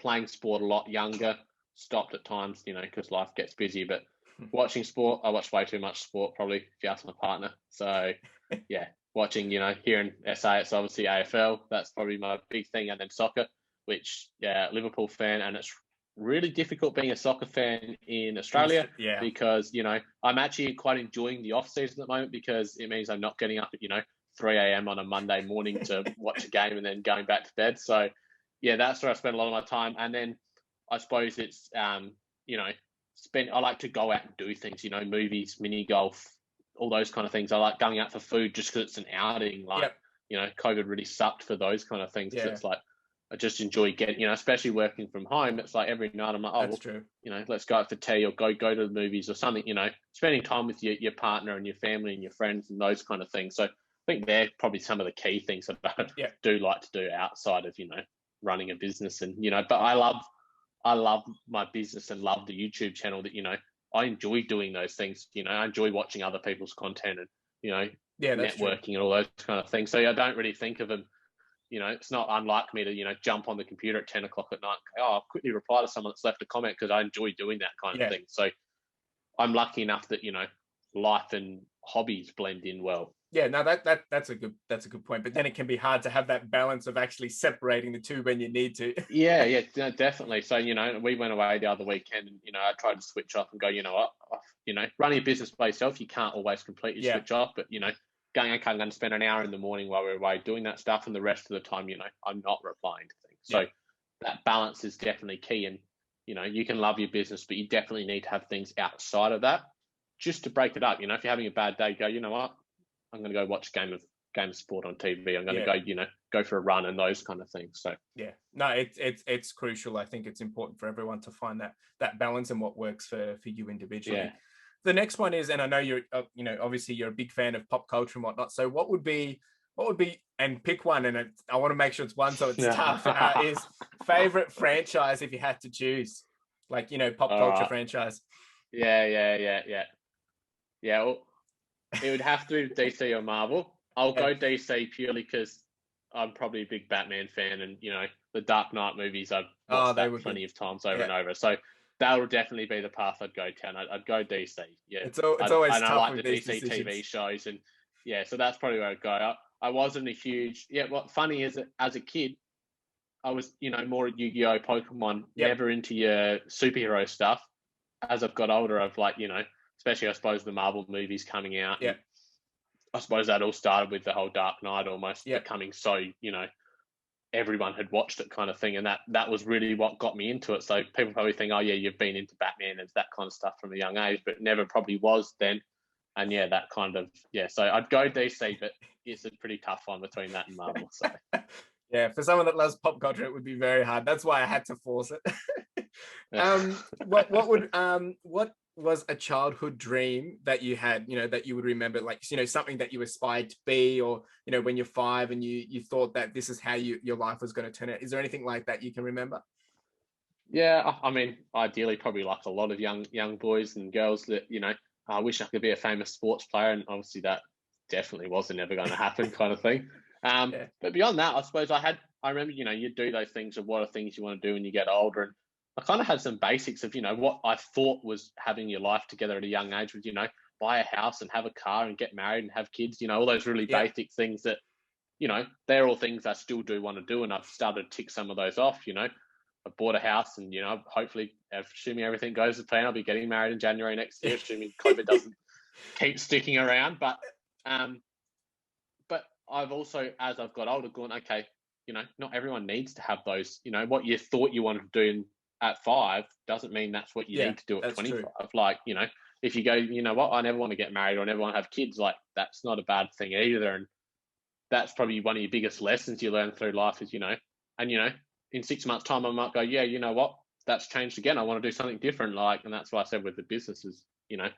S2: Playing sport a lot younger. Stopped at times, because life gets busy. But watching sport, I watch way too much sport. Probably if you ask my partner. So yeah, watching. Here in SA, it's obviously AFL. That's probably my big thing, and then soccer, which yeah, Liverpool fan, and it's really difficult being a soccer fan in Australia,
S1: Yeah,
S2: because I'm actually quite enjoying the off season at the moment, because it means I'm not getting up at 3 a.m. on a Monday morning to watch a game and then going back to bed. So yeah, that's where I spend a lot of my time. And then I suppose it's you know I like to go out and do things, movies, mini golf, all those kind of things. I like going out for food just because it's an outing. Like
S1: yep,
S2: COVID really sucked for those kind of things, because
S1: yeah,
S2: it's like I just enjoy getting, especially working from home. It's like every night I'm like, oh
S1: that's
S2: well,
S1: true.
S2: let's go out for tea or go to the movies or something. Spending time with your partner and your family and your friends and those kind of things. So I think they're probably some of the key things that I
S1: Yeah,
S2: do like to do outside of running a business. And but I love my business and love the YouTube channel, that I enjoy doing those things. I enjoy watching other people's content and
S1: yeah, that's true.
S2: networking and all those kind of things. So I don't really think of them. It's not unlike me to jump on the computer at 10 o'clock at night. And go, oh, I'll quickly reply to someone that's left a comment, because I enjoy doing that kind of
S1: Yeah,
S2: thing. So I'm lucky enough that life and hobbies blend in well.
S1: yeah. No, that's a good point. But then it can be hard to have that balance of actually separating the two when you need to.
S2: Yeah, yeah, definitely. So, we went away the other weekend, and, I tried to switch off and go, what, running a business by yourself, you can't always completely
S1: Yeah,
S2: switch off, but, going, okay, I'm going to spend an hour in the morning while we're away doing that stuff, and the rest of the time, I'm not replying to things.
S1: yeah,
S2: So that balance is definitely key. And, you know, you can love your business, but you definitely need to have things outside of that just to break it up. You know, if you're having a bad day, go, you know what, I'm going to go watch a game of sport on TV. I'm going to go, you know, go for a run and those kind of things. So
S1: yeah, no, it's crucial. I think it's important for everyone to find that balance and what works for you individually.
S2: yeah.
S1: The next one is, and I know you're, you know, obviously you're a big fan of pop culture and whatnot. So what would be, and pick one, and I want to make sure it's one, so it's tough. Is favorite franchise if you had to choose, like, you know, pop culture franchise?
S2: Yeah. Well, it would have to be DC or Marvel. I'll go DC purely because I'm probably a big Batman fan, and, you know, the Dark Knight movies, I've watched that plenty of times over and over. So that would definitely be the path I'd go down. I'd go DC. Yeah,
S1: it's always
S2: and
S1: tough
S2: I like
S1: with
S2: the
S1: these
S2: DC
S1: decisions.
S2: TV shows, and yeah, so that's probably where I'd go. I wasn't a huge What funny is that as a kid, I was, you know, more Yu-Gi-Oh, Pokemon, never into your superhero stuff. As I've got older, I've, like, you know, especially I suppose the Marvel movies coming out.
S1: Yeah.
S2: I suppose that all started with the whole Dark Knight almost becoming so, you know, everyone had watched it kind of thing. And that was really what got me into it. So people probably think, oh yeah, you've been into Batman and that kind of stuff from a young age, but never probably was then. And yeah, that kind of, so I'd go DC, but it's a pretty tough one between that and Marvel. So
S1: yeah, for someone that loves pop culture, it would be very hard. That's why I had to force it. What was a childhood dream that you had, you know, that you would remember, like, you know, something that you aspired to be, or, you know, when you're 5 and you thought that this is how your life was going to turn out? Is there anything like that you can remember?
S2: Yeah, I mean, ideally, probably like a lot of young boys and girls, that, you know, I wish I could be a famous sports player, and obviously that definitely wasn't ever going to happen, kind of thing. But beyond that, I suppose I remember, you know, you do those things of what are things you want to do when you get older, and I kind of had some basics of, you know, what I thought was having your life together at a young age, with, you know, buy a house and have a car and get married and have kids, you know, all those really basic things that, you know, they're all things I still do want to do, and I've started to tick some of those off. You know, I bought a house, and, you know, hopefully, assuming everything goes as planned, I'll be getting married in January next year, assuming COVID doesn't keep sticking around. But I've also, as I've got older, gone, okay, you know, not everyone needs to have those. You know, what you thought you wanted to do at 5 doesn't mean that's what you need to do at 25. True. Like, you know, if you go, you know what, I never want to get married, or I never want to have kids, like, that's not a bad thing either. And that's probably one of your biggest lessons you learn through life is, you know, and, you know, in 6 months' time, I might go, yeah, you know what, that's changed again. I want to do something different. Like, and that's why I said with the businesses, you know,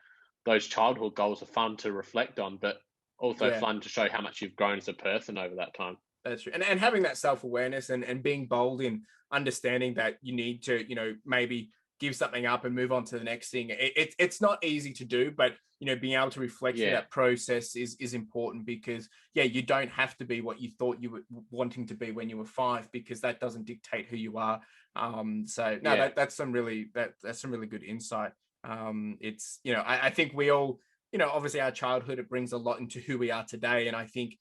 S2: those childhood goals are fun to reflect on, but also fun to show how much you've grown as a person over that time.
S1: That's true. And having that self-awareness and being bold in understanding that you need to, you know, maybe give something up and move on to the next thing. It's not easy to do, but, you know, being able to reflect through that process is important, because you don't have to be what you thought you were wanting to be when you were 5, because that doesn't dictate who you are. That's some really good insight. It's, you know, I think we all, you know, obviously our childhood, it brings a lot into who we are today. And I think,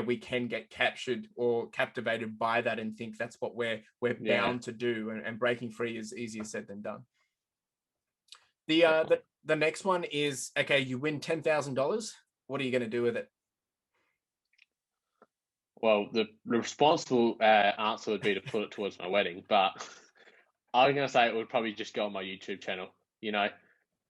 S1: we can get captured or captivated by that and think that's what we're bound to do. And breaking free is easier said than done. The next one is, okay, you win $10,000. What are you going to do with it?
S2: Well, the responsible answer would be to put it towards my wedding, but I'm going to say it would probably just go on my YouTube channel. You know,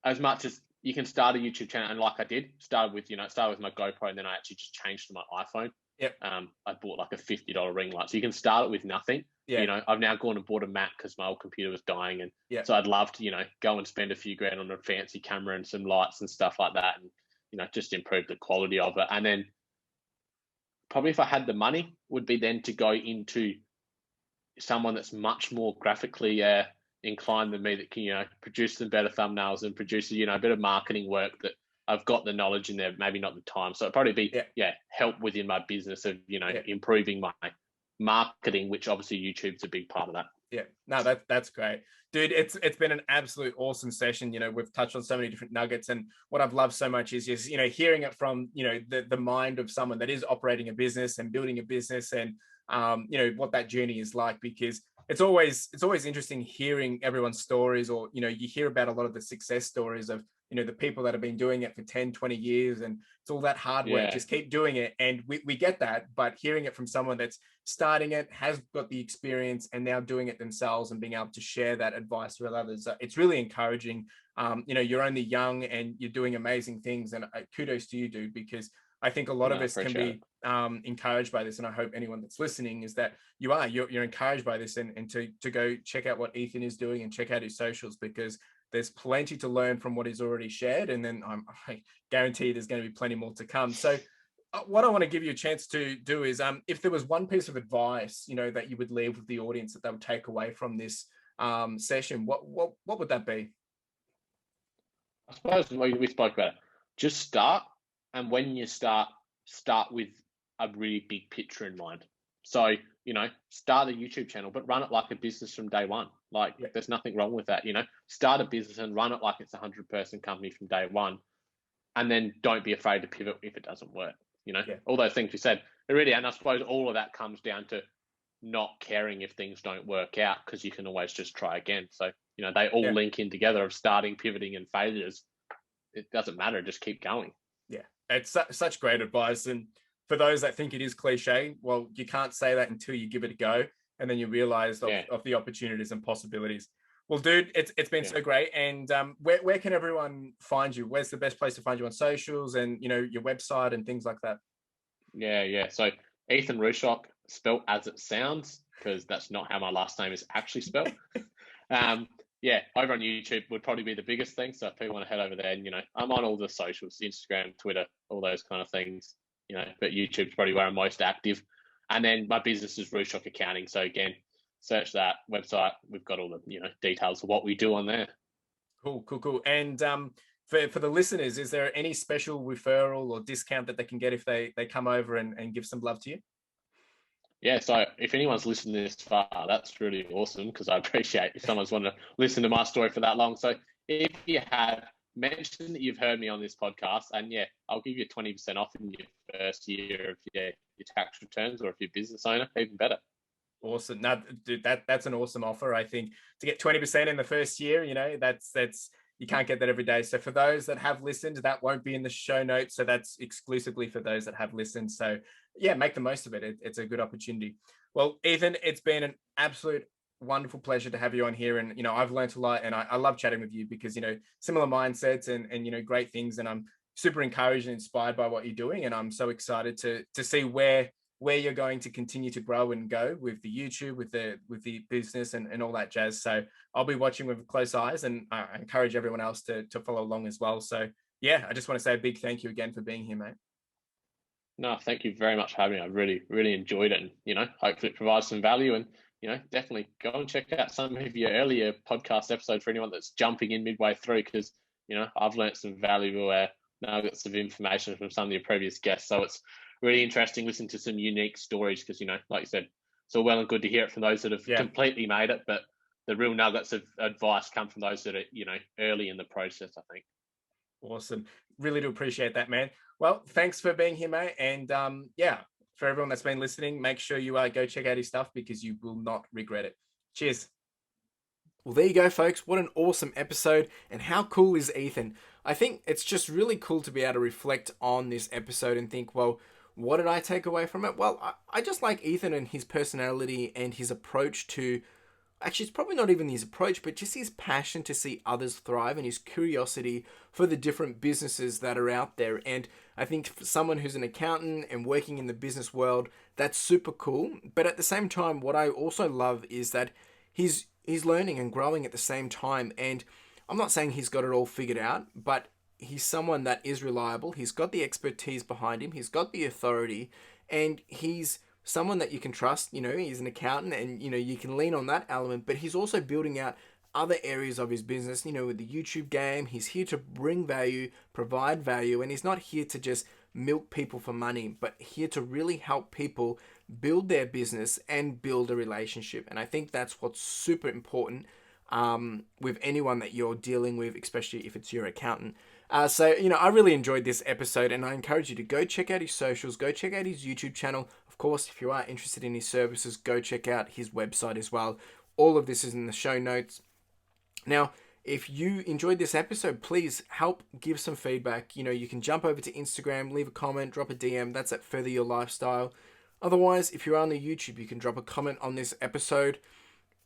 S2: as much as you can start a YouTube channel, and like I did, start with my GoPro, and then I actually just changed to my iPhone.
S1: Yep.
S2: I bought like a $50 ring light, so you can start it with nothing. You know, I've now gone and bought a Mac because my old computer was dying, and so I'd love to, you know, go and spend a few grand on a fancy camera and some lights and stuff like that, and, you know, just improve the quality of it. And then probably, if I had the money, would be then to go into someone that's much more graphically inclined than me, that can, you know, produce some better thumbnails and produce, you know, a bit of marketing work that I've got the knowledge in there, maybe not the time. So it'd probably be help within my business of, you know, improving my marketing, which obviously YouTube's a big part of that.
S1: Yeah, no, that's great, dude. It's been an absolute awesome session. You know, we've touched on so many different nuggets, and what I've loved so much is just, you know, hearing it from, you know, the mind of someone that is operating a business and building a business, and you know, what that journey is like, because it's always interesting hearing everyone's stories, or you hear about a lot of the success stories of the people that have been doing it for 10, 20 years, and it's all that hard work,
S2: Yeah,
S1: just keep doing it. And we get that, but hearing it from someone that's starting it, has got the experience, and now doing it themselves and being able to share that advice with others, it's really encouraging. You're only young and you're doing amazing things, and kudos to you, dude, because I think a lot
S2: no,
S1: of
S2: I
S1: us can
S2: appreciate it.
S1: be encouraged by this, and I hope anyone that's listening is that you're encouraged by this, and to go check out what Ethan is doing and check out his socials, because there's plenty to learn from what he's already shared, and then I guarantee there's going to be plenty more to come. So what I want to give you a chance to do is, if there was one piece of advice that you would leave with the audience that they would take away from this session, what would that be?
S2: I suppose we spoke about it. Just start, and when you start with a really big picture in mind. So start a YouTube channel, but run it like a business from day one. Like,
S1: Yeah.
S2: there's nothing wrong with that. Start a business and run it like it's a 100-person company from day one, and then don't be afraid to pivot if it doesn't work.
S1: Yeah.
S2: All those things you said, really, and I suppose all of that comes down to not caring if things don't work out, because you can always just try again. So they all
S1: Yeah.
S2: link in together, of starting, pivoting, and failures. It doesn't matter, just keep going.
S1: Yeah, it's such great advice. And for those that think it is cliche, well, you can't say that until you give it a go, and then you realize
S2: Yeah,
S1: of the opportunities and possibilities. Well, dude, it's been
S2: yeah,
S1: so great. And where can everyone find you? Where's the best place to find you on socials, and your website and things like that?
S2: yeah. So Ethan Rooshock, spelt as it sounds, because that's not how my last name is actually spelled. Yeah, over on YouTube would probably be the biggest thing. So if people want to head over there, and I'm on all the socials, Instagram, Twitter, all those kind of things. But YouTube's probably where I'm most active. And then my business is Rooshock Accounting. So again, search that website. We've got all the details of what we do on there.
S1: Cool. And for the listeners, is there any special referral or discount that they can get if they come over and give some love to you?
S2: Yeah, so if anyone's listened this far, that's really awesome, because I appreciate if someone's wanted to listen to my story for that long. So if you have, mentioned that you've heard me on this podcast, and yeah, I'll give you 20% off in your first year of your tax returns, or if you're a business owner, even better.
S1: Awesome. No, dude, that's an awesome offer. I think to get 20% in the first year, that's you can't get that every day. So for those that have listened, that won't be in the show notes. So that's exclusively for those that have listened. So yeah, make the most of it. It's a good opportunity. Well, Ethan, it's been an absolute wonderful pleasure to have you on here. And I've learned a lot, and I love chatting with you, because similar mindsets and great things. And I'm super encouraged and inspired by what you're doing. And I'm so excited to see where you're going to continue to grow and go with the YouTube, with the business and all that jazz. So I'll be watching with close eyes, and I encourage everyone else to follow along as well. So yeah, I just want to say a big thank you again for being here, mate.
S2: No, thank you very much for having me. I really, really enjoyed it, and hopefully it provides some value. And definitely go and check out some of your earlier podcast episodes for anyone that's jumping in midway through, because I've learned some valuable nuggets of information from some of your previous guests. So it's really interesting listening to some unique stories, because like you said, it's all well and good to hear it from those that have
S1: Yeah.
S2: completely made it, but the real nuggets of advice come from those that are early in the process, I think.
S1: Awesome. Really do appreciate that, man. Well, thanks for being here, mate. And yeah, for everyone that's been listening, make sure you go check out his stuff, because you will not regret it. Cheers. Well, there you go, folks. What an awesome episode. And how cool is Ethan? I think it's just really cool to be able to reflect on this episode and think, well, what did I take away from it? Well, I just like Ethan and his personality and his approach to, actually, it's probably not even his approach, but just his passion to see others thrive, and his curiosity for the different businesses that are out there. And I think for someone who's an accountant and working in the business world, that's super cool. But at the same time, what I also love is that he's learning and growing at the same time. And I'm not saying he's got it all figured out, but he's someone that is reliable. He's got the expertise behind him. He's got the authority, and he's someone that you can trust. He's an accountant, and you can lean on that element, but he's also building out other areas of his business. With the YouTube game, he's here to bring value, provide value, and he's not here to just milk people for money, but here to really help people build their business and build a relationship. And I think that's what's super important with anyone that you're dealing with, especially if it's your accountant. So, I really enjoyed this episode, and I encourage you to go check out his socials, go check out his YouTube channel. Of course, if you are interested in his services, go check out his website as well. All of this is in the show notes. Now, if you enjoyed this episode, please help give some feedback. You can jump over to Instagram, leave a comment, drop a DM. That's at Further Your Lifestyle. Otherwise, if you're on the YouTube, you can drop a comment on this episode.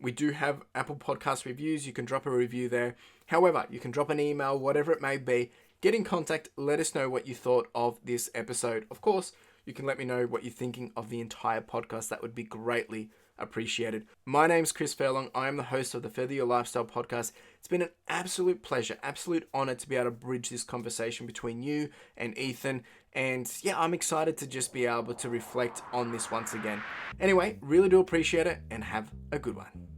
S1: We do have Apple Podcast reviews. You can drop a review there. However, you can drop an email, whatever it may be. Get in contact. Let us know what you thought of this episode. Of course, you can let me know what you're thinking of the entire podcast. That would be greatly appreciated. My name's Chris Furlong. I am the host of the Further Your Lifestyle podcast. It's been an absolute pleasure, absolute honor to be able to bridge this conversation between you and Ethan. And yeah, I'm excited to just be able to reflect on this once again. Anyway, really do appreciate it and have a good one.